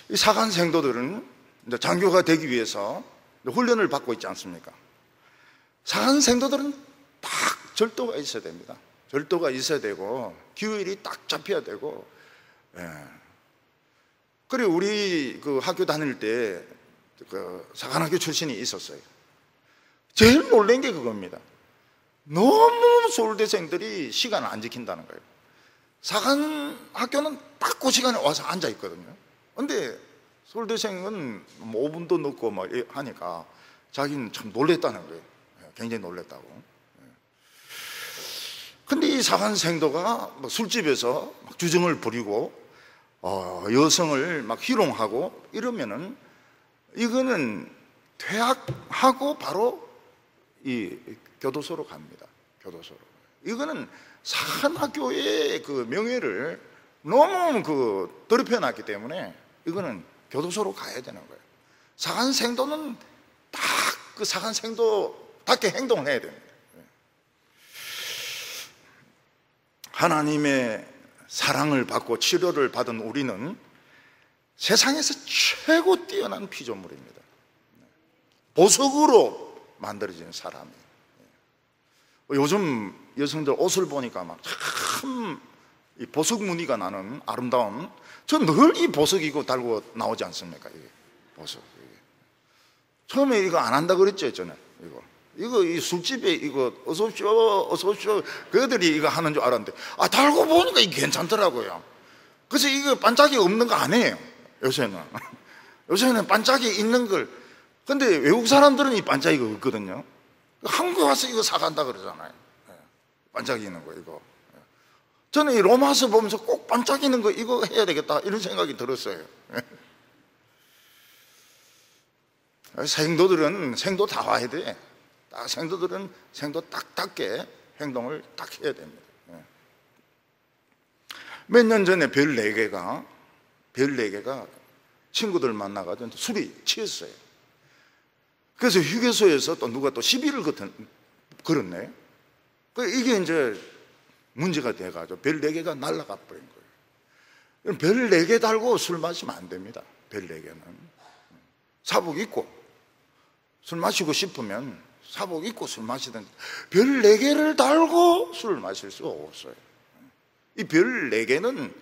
이 사관 생도들은 이제 장교가 되기 위해서 훈련을 받고 있지 않습니까? 사관 생도들은 딱 절도가 있어야 됩니다. 절도가 있어야 되고 규율이 딱 잡혀야 되고. 그리고 우리 그 학교 다닐 때 그 사관학교 출신이 있었어요. 제일 놀란 게 그겁니다. 너무 서울대생들이 시간을 안 지킨다는 거예요. 사관학교는 딱 그 시간에 와서 앉아 있거든요. 근데 서울대생은 뭐 5분도 늦고 막 하니까 자기는 참 놀랬다는 거예요. 굉장히 놀랬다고. 근데 이 사관생도가 뭐 술집에서 막 주정을 부리고 여성을 막 희롱하고 이러면은 이거는 퇴학하고 바로 이 교도소로 갑니다. 교도소로. 이거는 사관학교의 그 명예를 너무 그 더럽혀 놨기 때문에 이거는 교도소로 가야 되는 거예요. 사관생도는 딱 그 사관생도답게 행동을 해야 됩니다. 하나님의 사랑을 받고 치료를 받은 우리는 세상에서 최고 뛰어난 피조물입니다. 보석으로 만들어진 사람이에요. 요즘 여성들 옷을 보니까 막 참 보석 무늬가 나는 아름다운, 전 늘 이 보석 이거 달고 나오지 않습니까? 이게 보석. 이게. 처음에 이거 안 한다 그랬죠, 저는. 이거 이 술집에 이거 어서 오십시오 그들이 이거 하는 줄 알았는데 달고 보니까 이게 괜찮더라고요. 그래서 이거 반짝이 없는 거 안 해요. 요새는 반짝이 있는 걸. 근데 외국 사람들은 이 반짝이가 없거든요. 한국에 와서 이거 사간다 그러잖아요. 반짝이 있는 거 이거. 저는 이 로마서 보면서 꼭 반짝이 있는 거 이거 해야 되겠다 이런 생각이 들었어요. 생도들은 생도 다 와야 돼. 생도들은 생도 딱답게 행동을 딱 해야 됩니다. 몇 년 전에 별 4개가 친구들 만나가지고 술이 취했어요. 그래서 휴게소에서 또 누가 또 시비를 걸었네. 이게 이제 문제가 돼가지고 별 4개가 날아가 버린 거예요. 별 4개 달고 술 마시면 안 됩니다. 별 4개는. 사복 입고 술 마시고 싶으면 사복 입고 술 마시든지, 별 4개를 달고 술을 마실 수 없어요. 이 별 4개는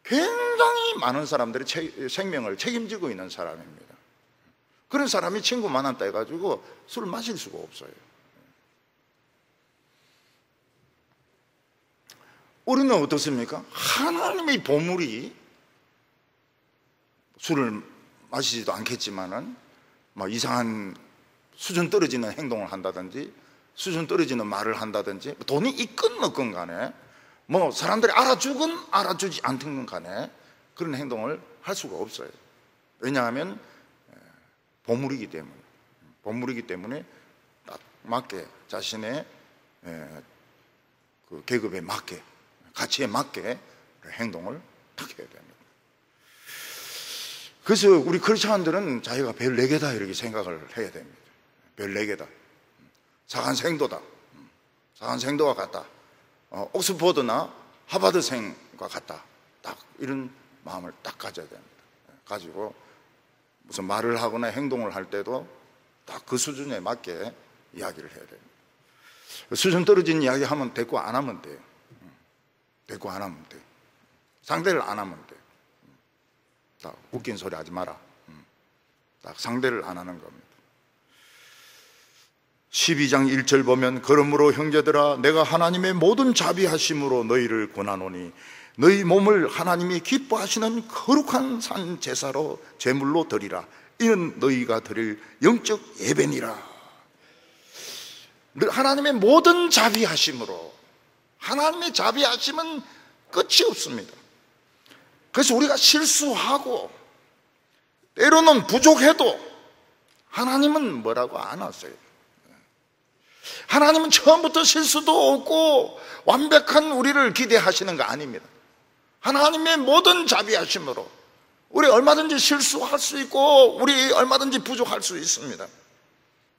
굉장히 많은 사람들의 생명을 책임지고 있는 사람입니다. 그런 사람이 친구 만났다 해가지고 술을 마실 수가 없어요. 우리는 어떻습니까? 하나님의 보물이 술을 마시지도 않겠지만은 막 이상한 수준 떨어지는 행동을 한다든지 수준 떨어지는 말을 한다든지 돈이 있건 없건 간에 뭐 사람들이 알아주건 알아주지 않든 간에 그런 행동을 할 수가 없어요. 왜냐하면 보물이기 때문에 딱 맞게 자신의 그 계급에 맞게 가치에 맞게 행동을 딱 해야 됩니다. 그래서 우리 크리스찬들은 자기가 별 4개다 이렇게 생각을 해야 됩니다. 별 4개다. 사간생도다. 사간생도와 같다. 옥스퍼드나 하버드생과 같다. 딱 이런 마음을 딱 가져야 됩니다. 가지고 무슨 말을 하거나 행동을 할 때도 딱 그 수준에 맞게 이야기를 해야 됩니다. 수준 떨어진 이야기 하면 대꾸 안 하면 돼요. 대꾸 안 하면 돼. 상대를 안 하면 돼. 딱 웃긴 소리 하지 마라. 딱 상대를 안 하는 겁니다. 12장 1절 보면 그러므로 형제들아 내가 하나님의 모든 자비하심으로 너희를 권하노니 너희 몸을 하나님이 기뻐하시는 거룩한 산 제사로 제물로 드리라. 이는 너희가 드릴 영적 예배니라. 하나님의 모든 자비하심으로. 하나님의 자비하심은 끝이 없습니다. 그래서 우리가 실수하고 때로는 부족해도 하나님은 뭐라고 안 하세요. 하나님은 처음부터 실수도 없고 완벽한 우리를 기대하시는 거 아닙니다. 하나님의 모든 자비하심으로 우리 얼마든지 실수할 수 있고 우리 얼마든지 부족할 수 있습니다.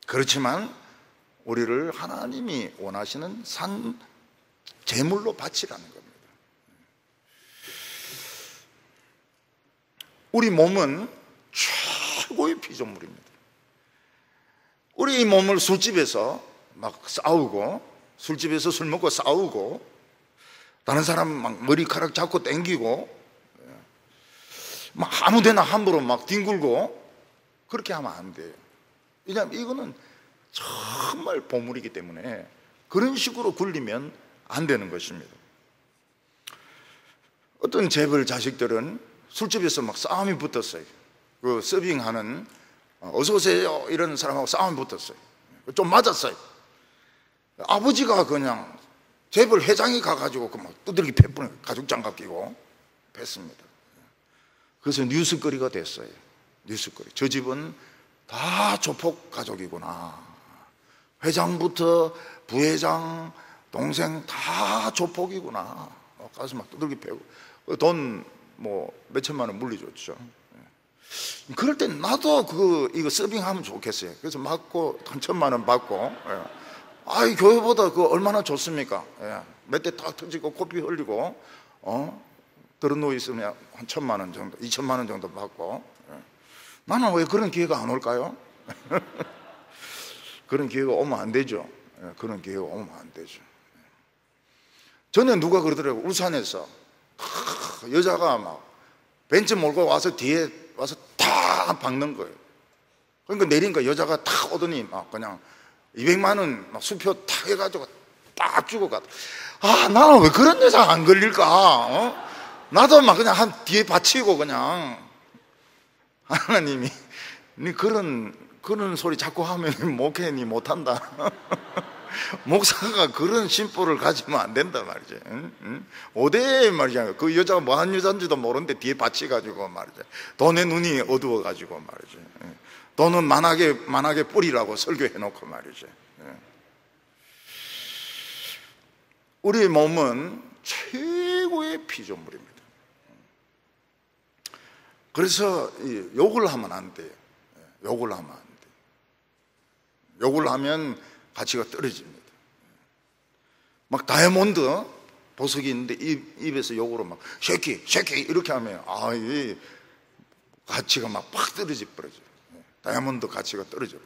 그렇지만 우리를 하나님이 원하시는 산 제물로 바치라는 겁니다. 우리 몸은 최고의 피조물입니다. 우리 이 몸을 술집에서 막 싸우고 술집에서 술 먹고 싸우고 다른 사람 막 머리카락 잡고 땡기고 막 아무데나 함부로 막 뒹굴고 그렇게 하면 안 돼요. 왜냐하면 이거는 정말 보물이기 때문에 그런 식으로 굴리면 안 되는 것입니다. 어떤 재벌 자식들은 술집에서 막 싸움이 붙었어요. 그 서빙하는 어서 오세요 이런 사람하고 싸움이 붙었어요. 좀 맞았어요. 아버지가 그냥 재벌 회장이 가가지고 그 막 두들기 패분에 가죽장갑 끼고 뺐습니다. 그래서 뉴스거리가 됐어요. 뉴스거리. 저 집은 다 조폭 가족이구나. 회장부터 부회장, 동생 다 조폭이구나. 가서 막 두들기 패고 돈 뭐 몇천만 원 물리줬죠. 그럴 땐 나도 이거 서빙하면 좋겠어요. 그래서 맞고 한 1,000만 원 받고 아이 교회보다 그 얼마나 좋습니까? 몇 대 딱 터지고 코피 흘리고 들어누워 있으면 한 1,000만 원 정도 2,000만 원 정도 받고 나는 왜 그런 기회가 안 올까요? 그런 기회가 오면 안 되죠. 그런 기회가 오면 안 되죠. 전에 누가 그러더라고요. 울산에서 여자가 막 벤츠 몰고 와서 뒤에 와서 탁 박는 거예요. 그러니까 내리니까 여자가 탁 오더니 막 그냥 200만 원 막 수표 탁 해가지고 딱 주고 갔다. 아, 나는 왜 그런 여자 안 걸릴까? 나도 막 그냥 한 뒤에 받치고 그냥 하나님이 니 그런 소리 자꾸 하면 목회 니 못한다. 목사가 그런 심보를 가지면 안 된다 말이지. 응? 어디 말이야. 그 여자가 뭐 하는 여자인지도 모르는데 뒤에 받치가지고 말이지. 돈의 눈이 어두워가지고 말이지. 돈은 만하게 뿌리라고 설교해놓고 말이지. 우리 몸은 최고의 피조물입니다. 그래서 욕을 하면 안 돼요. 욕을 하면 안 돼요. 욕을 하면 가치가 떨어집니다. 막 다이아몬드 보석이 있는데 입에서 욕으로 막 쉐키 이렇게 하면 이 가치가 막 팍 떨어져 버려요. 다이아몬드 가치가 떨어져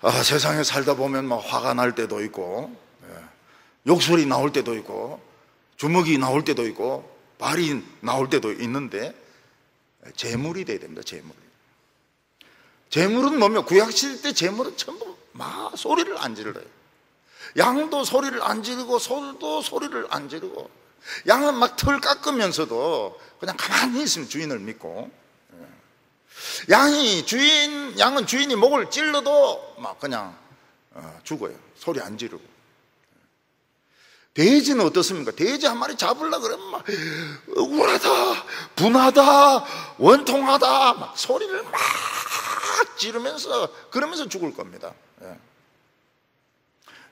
버려요. 세상에 살다 보면 막 화가 날 때도 있고 욕설이 나올 때도 있고 주먹이 나올 때도 있고 발이 나올 때도 있는데 재물이 돼야 됩니다. 재물은 뭐며 구약시대 때 재물은 전부 막 소리를 안 질러요. 양도 소리를 안 지르고 소도 소리를 안 지르고, 양은 막 털 깎으면서도 그냥 가만히 있으면 주인을 믿고, 양은 주인이 목을 찔러도 막 그냥 죽어요. 소리 안 지르고. 돼지는 어떻습니까? 돼지 한 마리 잡으려고 그러면 막 억울하다, 분하다, 원통하다 막 소리를 막 지르면서 그러면서 죽을 겁니다.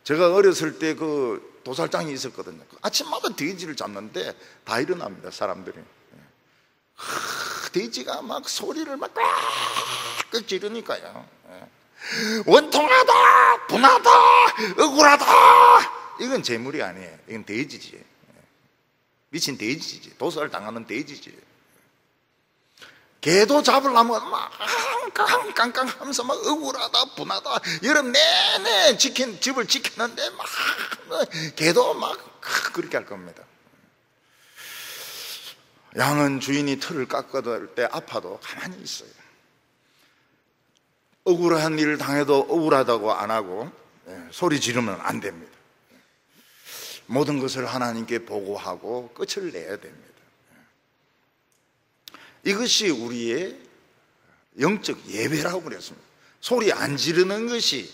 제가 어렸을 때 그 도살장이 있었거든요. 아침마다 돼지를 잡는데 다 일어납니다, 사람들이. 돼지가 막 소리를 막 꽉 지르니까요. 원통하다, 분하다, 억울하다. 이건 재물이 아니에요. 이건 돼지지. 미친 돼지지. 도살 당하는 돼지지. 개도 잡으려면 막 깡깡깡 하면서 막 억울하다, 분하다. 여름 내내 집을 지켰는데 막 개도 막 그렇게 할 겁니다. 양은 주인이 털을 깎을 때 아파도 가만히 있어요. 억울한 일을 당해도 억울하다고 안 하고 소리 지르면 안 됩니다. 모든 것을 하나님께 보고하고 끝을 내야 됩니다. 이것이 우리의 영적 예배라고 그랬습니다. 소리 안 지르는 것이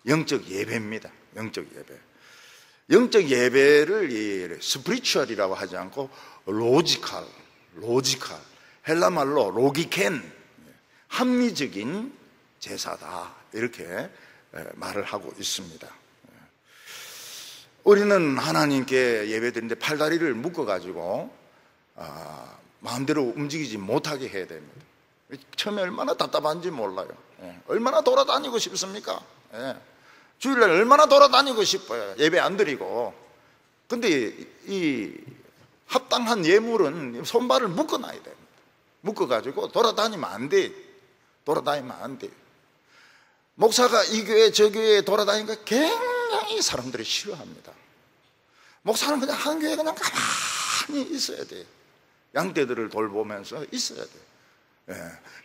영적 예배입니다. 영적 예배. 영적 예배를 스피리추얼이라고 하지 않고 로지컬, 헬라말로 로기켄, 합리적인 제사다, 이렇게 말을 하고 있습니다. 우리는 하나님께 예배드리는데 팔다리를 묶어가지고 마음대로 움직이지 못하게 해야 됩니다. 처음에 얼마나 답답한지 몰라요. 얼마나 돌아다니고 싶습니까? 주일날 얼마나 돌아다니고 싶어요. 예배 안 드리고. 근데 이 합당한 예물은 손발을 묶어놔야 됩니다. 묶어가지고 돌아다니면 안 돼. 목사가 이 교회 저 교회에 돌아다니니까 굉장히 사람들이 싫어합니다. 목사는 그냥 한 교회에 그냥 가만히 있어야 돼요. 양떼들을 돌보면서 있어야 돼요.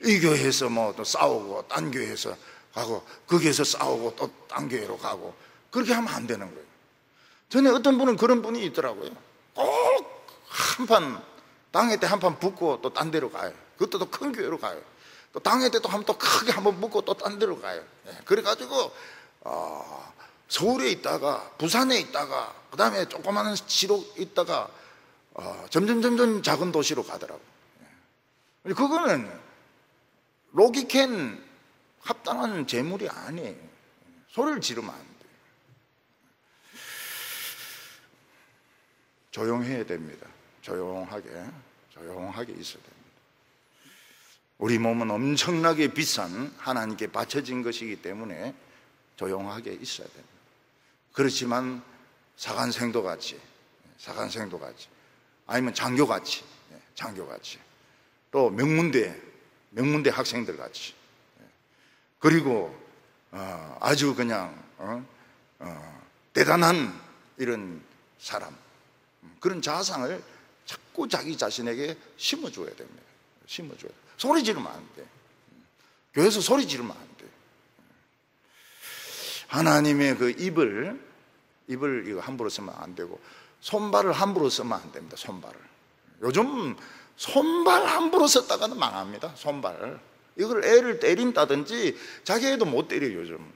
이 교회에서 뭐 또 싸우고 딴 교회에서 가고, 거기에서 싸우고 또 딴 교회로 가고, 그렇게 하면 안 되는 거예요. 전에 어떤 분은 그런 분이 있더라고요. 꼭 한판 당회 때 한 판 붙고 또 딴 데로 가요. 그것도 또 큰 교회로 가요. 또 당회 때 또 한 번 또 크게 한 번 붙고 또 딴 데로 가요. 그래가지고 서울에 있다가 부산에 있다가 그 다음에 조그마한 시로 있다가 점점 작은 도시로 가더라고요. 그거는 로기켄 합당한 재물이 아니에요. 소리를 지르면 안 돼요. 조용해야 됩니다. 조용하게 있어야 됩니다. 우리 몸은 엄청나게 비싼 하나님께 바쳐진 것이기 때문에 조용하게 있어야 됩니다. 그렇지만 사간생도같이 아니면 장교같이 또 명문대 학생들 같이, 그리고 아주 그냥 대단한 이런 사람, 그런 자상을 자꾸 자기 자신에게 심어줘야 됩니다. 소리 지르면 안 돼. 교회에서 소리 지르면 안 돼. 하나님의 그 입을 이거 함부로 쓰면 안 되고, 손발을 함부로 쓰면 안 됩니다. 요즘 손발 함부로 썼다가는 망합니다. 손발. 이걸 애를 때린다든지 자기 애도 못 때려요, 요즘.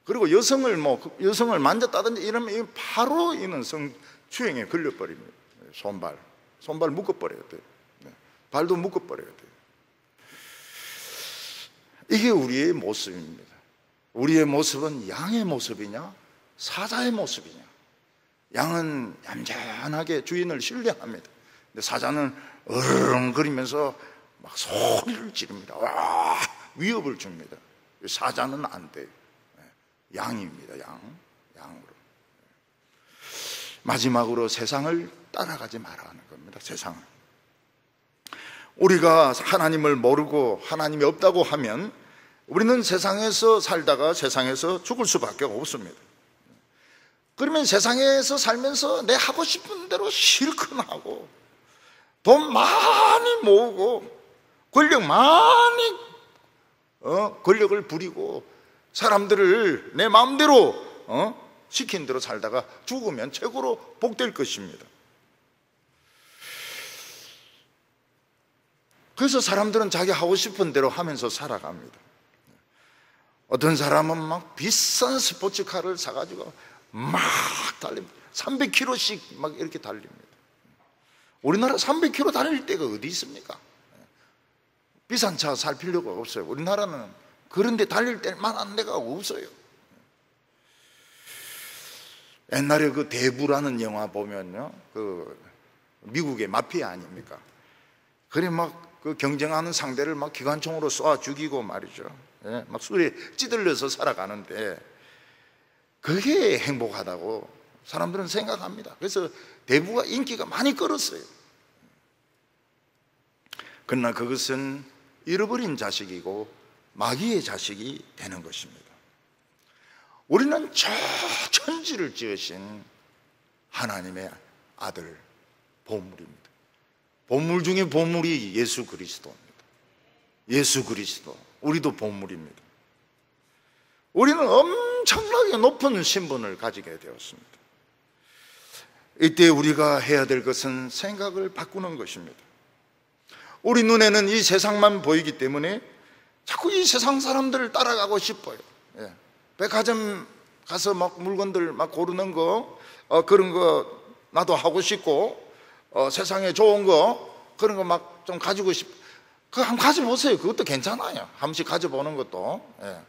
그리고 여성을 만졌다든지 이러면 바로 이는 성추행에 걸려버립니다. 손발 묶어버려야 돼요. 발도 묶어버려야 돼요. 이게 우리의 모습입니다. 우리의 모습은 양의 모습이냐 사자의 모습이냐. 양은 얌전하게 주인을 신뢰합니다. 근데 사자는 으르렁거리면서 막 소리를 지릅니다. 와, 위협을 줍니다. 사자는 안 돼요. 양입니다. 양으로. 마지막으로 세상을 따라가지 말라는 겁니다. 세상을. 우리가 하나님을 모르고 하나님이 없다고 하면 우리는 세상에서 살다가 세상에서 죽을 수밖에 없습니다. 그러면 세상에서 살면서 내 하고 싶은 대로 실컷 하고 돈 많이 모으고 권력 많이 권력을 부리고 사람들을 내 마음대로 시킨 대로 살다가 죽으면 최고로 복될 것입니다. 그래서 사람들은 자기 하고 싶은 대로 하면서 살아갑니다. 어떤 사람은 막 비싼 스포츠카를 사가지고 막 달립니다. 300km씩 막 이렇게 달립니다. 우리나라 300km 달릴 때가 어디 있습니까? 비싼 차 살 필요가 없어요. 우리나라는 그런 데 달릴 때만한 데가 없어요. 옛날에 그 대부라는 영화 보면요, 그 미국의 마피아 아닙니까? 그래 막 그 경쟁하는 상대를 막 기관총으로 쏴 죽이고 말이죠. 예, 막 술에 찌들려서 살아가는데 그게 행복하다고 사람들은 생각합니다. 그래서 대부가 인기가 많이 끌었어요. 그러나 그것은 잃어버린 자식이고 마귀의 자식이 되는 것입니다. 우리는 저 천지를 지으신 하나님의 아들, 보물입니다. 보물 중에 보물이 예수 그리스도입니다. 예수 그리스도, 우리도 보물입니다. 우리는 엄청나게 높은 신분을 가지게 되었습니다. 이때 우리가 해야 될 것은 생각을 바꾸는 것입니다. 우리 눈에는 이 세상만 보이기 때문에 자꾸 이 세상 사람들을 따라가고 싶어요. 예. 백화점 가서 막 물건들 막 고르는 거, 그런 거 나도 하고 싶고, 세상에 좋은 거 그런 거 막 좀 가지고 그거 한번 가져보세요. 그것도 괜찮아요. 한 번씩 가져보는 것도. 예.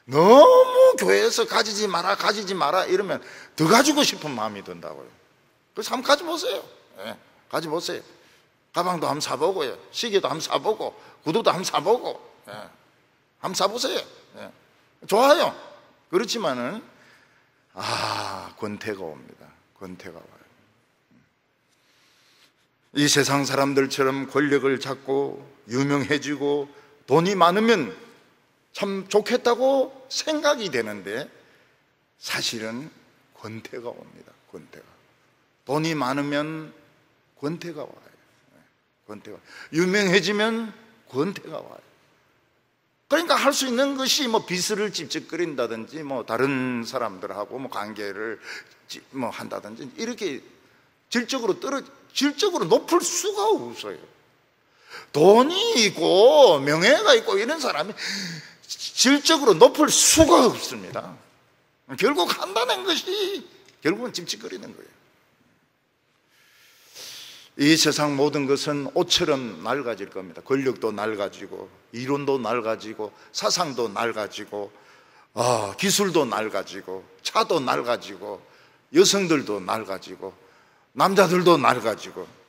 너무 교회에서 가지지 마라 이러면 더 가지고 싶은 마음이 든다고요. 그래서 한번 가져보세요. 예. 가져보세요. 가방도 한번 사보고요, 시계도 한번 사보고, 구두도 한번 사보고, 예. 한번 사보세요. 예. 좋아요. 그렇지만은 권태가 옵니다. 권태가 와요. 이 세상 사람들처럼 권력을 잡고 유명해지고 돈이 많으면 참 좋겠다고 생각이 되는데 사실은 권태가 옵니다. 권태가. 돈이 많으면 권태가 와요. 권태가. 유명해지면 권태가 와요. 그러니까 할 수 있는 것이 뭐 비스를 찝찝거린다든지 뭐 다른 사람들하고 뭐 관계를 뭐 한다든지 이렇게 질적으로 높을 수가 없어요. 돈이 있고 명예가 있고 이런 사람이 질적으로 높을 수가 없습니다. 결국 한다는 것이 결국은 찝찝거리는 거예요. 이 세상 모든 것은 옷처럼 낡아질 겁니다. 권력도 낡아지고 이론도 낡아지고 사상도 낡아지고 기술도 낡아지고 차도 낡아지고 여성들도 낡아지고 남자들도 낡아지고.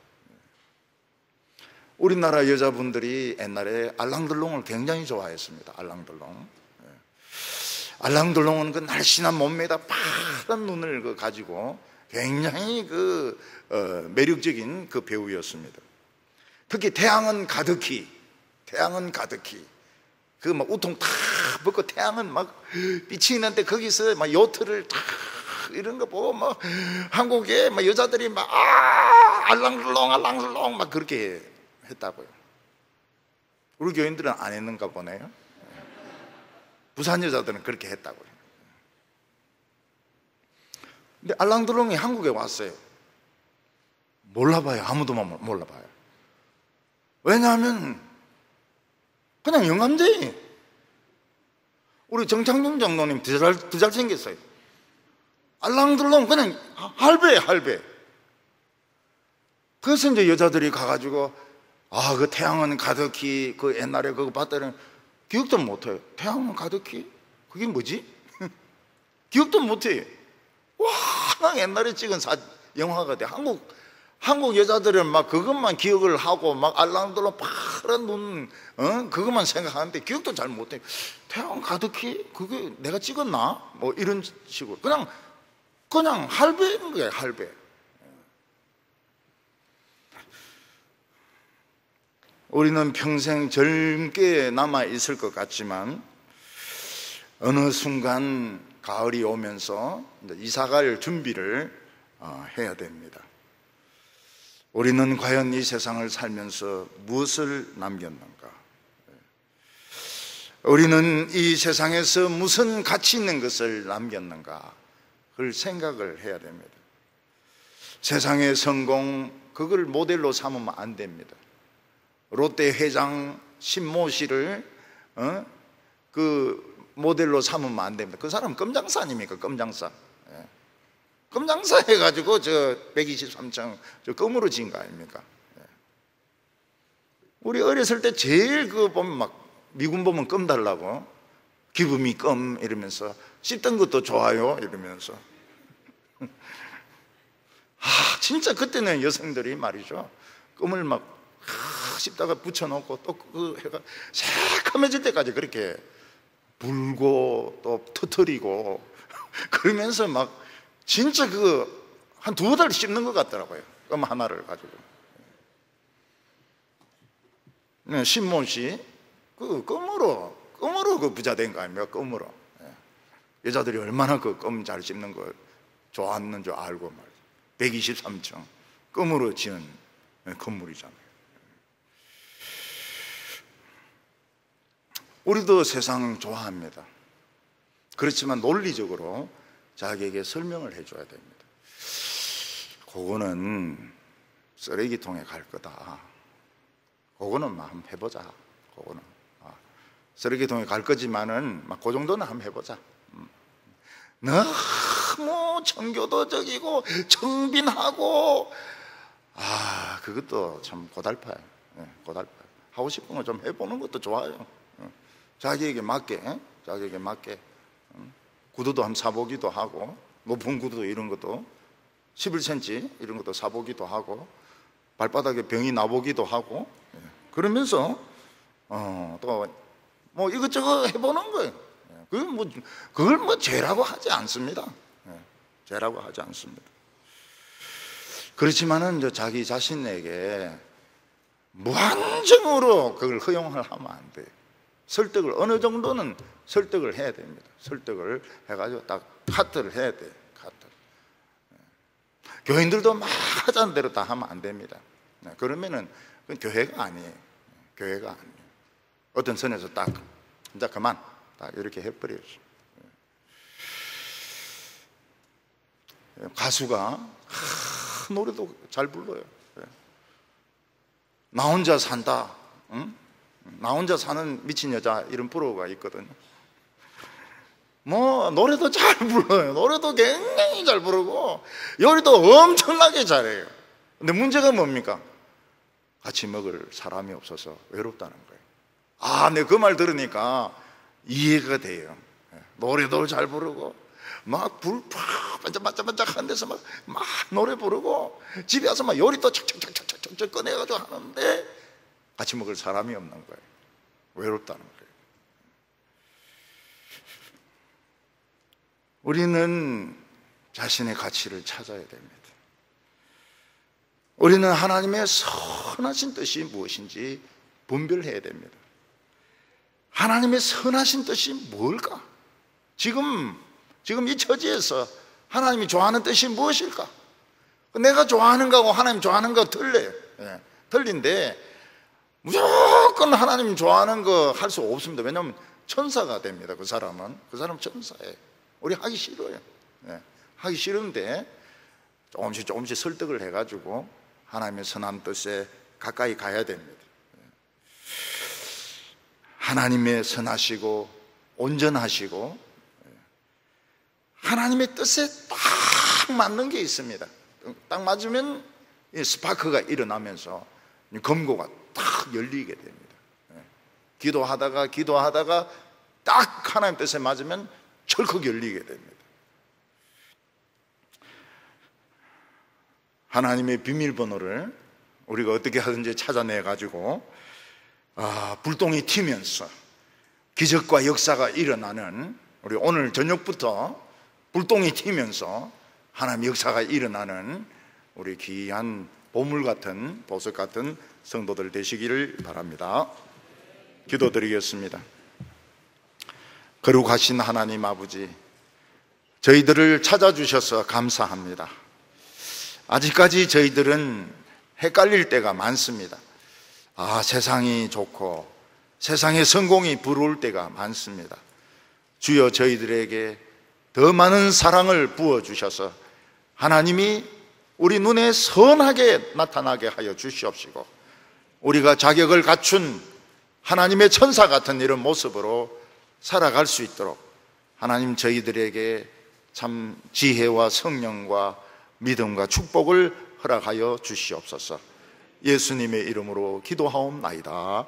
우리나라 여자분들이 옛날에 알랑들롱을 굉장히 좋아했습니다. 알랑들롱. 알랑들롱은 그 날씬한 몸매에다 파란 눈을 가지고 굉장히 매력적인 그 배우였습니다. 특히 태양은 가득히 그 막 우통 탁 벗고 태양은 막 빛이 있는데 거기서 막 요트를 탁 이런 거 보고 막 한국에 막 여자들이 막 알랑들롱 막 그렇게 했다고요. 우리 교인들은 안 했는가 보네요. 부산 여자들은 그렇게 했다고요. 근데 알랑드롱이 한국에 왔어요. 몰라봐요. 아무도 몰라봐요. 왜냐하면 그냥 영감제예요. 우리 정창용 장로님 더 잘생겼어요. 알랑들롱 그냥 할배. 그래서 이제 여자들이 가가지고 그 태양은 가득히 그 옛날에 그거 봤다는 기억도 못해요. 태양은 가득히 그게 뭐지? 기억도 못해요. 와, 옛날에 찍은 영화가 돼. 한국 여자들은 막 그것만 기억을 하고 막 알랑들롱 파란 눈 그것만 생각하는데 기억도 잘 못해요. 태양 가득히 그게 내가 찍었나? 뭐 이런 식으로 그냥 할배인 거예요. 할배. 우리는 평생 젊게 남아 있을 것 같지만 어느 순간 가을이 오면서 이제 이사갈 준비를 해야 됩니다. 우리는 과연 이 세상을 살면서 무엇을 남겼는가? 우리는 이 세상에서 무슨 가치 있는 것을 남겼는가? 그걸 생각을 해야 됩니다. 세상의 성공, 그걸 모델로 삼으면 안 됩니다. 롯데 회장 신모 씨를 그 모델로 삼으면 안 됩니다. 그 사람 껌장사 아닙니까? 껌장사. 껌장사 해가지고 저 123층 저 껌으로 지은 거 아닙니까? 우리 어렸을 때 제일 그 보면 막 미군 보면 껌 달라고, 기분이 껌 이러면서, 씹던 것도 좋아요 이러면서. 진짜 그때는 여성들이 말이죠, 껌을 막 씹다가 붙여놓고 또 그 해가 새까매질 때까지 그렇게 불고 또 터뜨리고 그러면서 막 진짜 그 한 2달 씹는 것 같더라고요, 껌 하나를 가지고. 신모 씨 그 껌으로 그 부자 된 거 아닙니까? 껌으로. 여자들이 얼마나 그 껌 잘 씹는 걸 좋아하는 줄 알고 말이죠. 123층 껌으로 지은 건물이잖아요. 우리도 세상 좋아합니다. 그렇지만 논리적으로 자기에게 설명을 해줘야 됩니다. 그거는 쓰레기통에 갈 거다. 그거는 막 한번 해보자. 그거는 쓰레기통에 갈 거지만은 막 그 정도는 한번 해보자. 너무 청교도적이고 청빈하고 그것도 참 고달파요. 고달파요. 하고 싶은 거 좀 해보는 것도 좋아요. 자기에게 맞게, 자기에게 맞게. 구두도 한번 사보기도 하고, 높은 구두 이런 것도 11cm 이런 것도 사보기도 하고, 발바닥에 병이 나보기도 하고, 그러면서 또 뭐 이것저것 해보는 거예요. 그걸 뭐 죄라고 하지 않습니다. 죄라고 하지 않습니다. 그렇지만은 이제 자기 자신에게 무한정으로 그걸 허용을 하면 안 돼요. 설득을 어느 정도는 설득을 해야 됩니다. 설득을 해가지고 딱 카트를 해야 돼요. 카트. 교인들도 막 하자는 대로 다 하면 안 됩니다. 그러면은 그건 교회가 아니에요. 교회가 아니에요. 어떤 선에서 딱 이제 그만 딱 이렇게 해버려요. 가수가 노래도 잘 불러요. 나 혼자 산다, 응? 나 혼자 사는 미친 여자, 이런 프로가 있거든요. 뭐 노래도 잘 불러요. 노래도 굉장히 잘 부르고 요리도 엄청나게 잘해요. 근데 문제가 뭡니까? 같이 먹을 사람이 없어서 외롭다는 거예요. 내가 그 말 들으니까 이해가 돼요. 노래도 잘 부르고 막 불 반짝반짝한 데서 막 노래 부르고 집에 와서 막 요리도 척척척척척 꺼내가지고 하는데 같이 먹을 사람이 없는 거예요. 외롭다는 거예요. 우리는 자신의 가치를 찾아야 됩니다. 우리는 하나님의 선하신 뜻이 무엇인지 분별해야 됩니다. 하나님의 선하신 뜻이 뭘까? 지금 이 처지에서 하나님이 좋아하는 뜻이 무엇일까? 내가 좋아하는 거하고 하나님 좋아하는 거 틀려요. 틀린데 무조건 하나님 좋아하는 거 할 수 없습니다. 왜냐하면 천사가 됩니다. 그 사람은 천사예요. 우리 하기 싫어요. 하기 싫은데 조금씩 설득을 해가지고 하나님의 선한 뜻에 가까이 가야 됩니다. 하나님의 선하시고 온전하시고 하나님의 뜻에 딱 맞는 게 있습니다. 딱 맞으면 스파크가 일어나면서 검고가 딱 열리게 됩니다. 기도하다가 딱 하나님 뜻에 맞으면 철컥 열리게 됩니다. 하나님의 비밀번호를 우리가 어떻게 하든지 찾아내 가지고 불똥이 튀면서 기적과 역사가 일어나는, 우리 오늘 저녁부터 불똥이 튀면서 하나님의 역사가 일어나는 우리 귀한 보물 같은, 보석 같은 성도들 되시기를 바랍니다. 기도드리겠습니다. 거룩하신 하나님 아버지, 저희들을 찾아주셔서 감사합니다. 아직까지 저희들은 헷갈릴 때가 많습니다. 세상이 좋고 세상의 성공이 부러울 때가 많습니다. 주여, 저희들에게 더 많은 사랑을 부어주셔서 하나님이 우리 눈에 선하게 나타나게 하여 주시옵시고, 우리가 자격을 갖춘 하나님의 천사 같은 이런 모습으로 살아갈 수 있도록 하나님 저희들에게 참 지혜와 성령과 믿음과 축복을 허락하여 주시옵소서. 예수님의 이름으로 기도하옵나이다.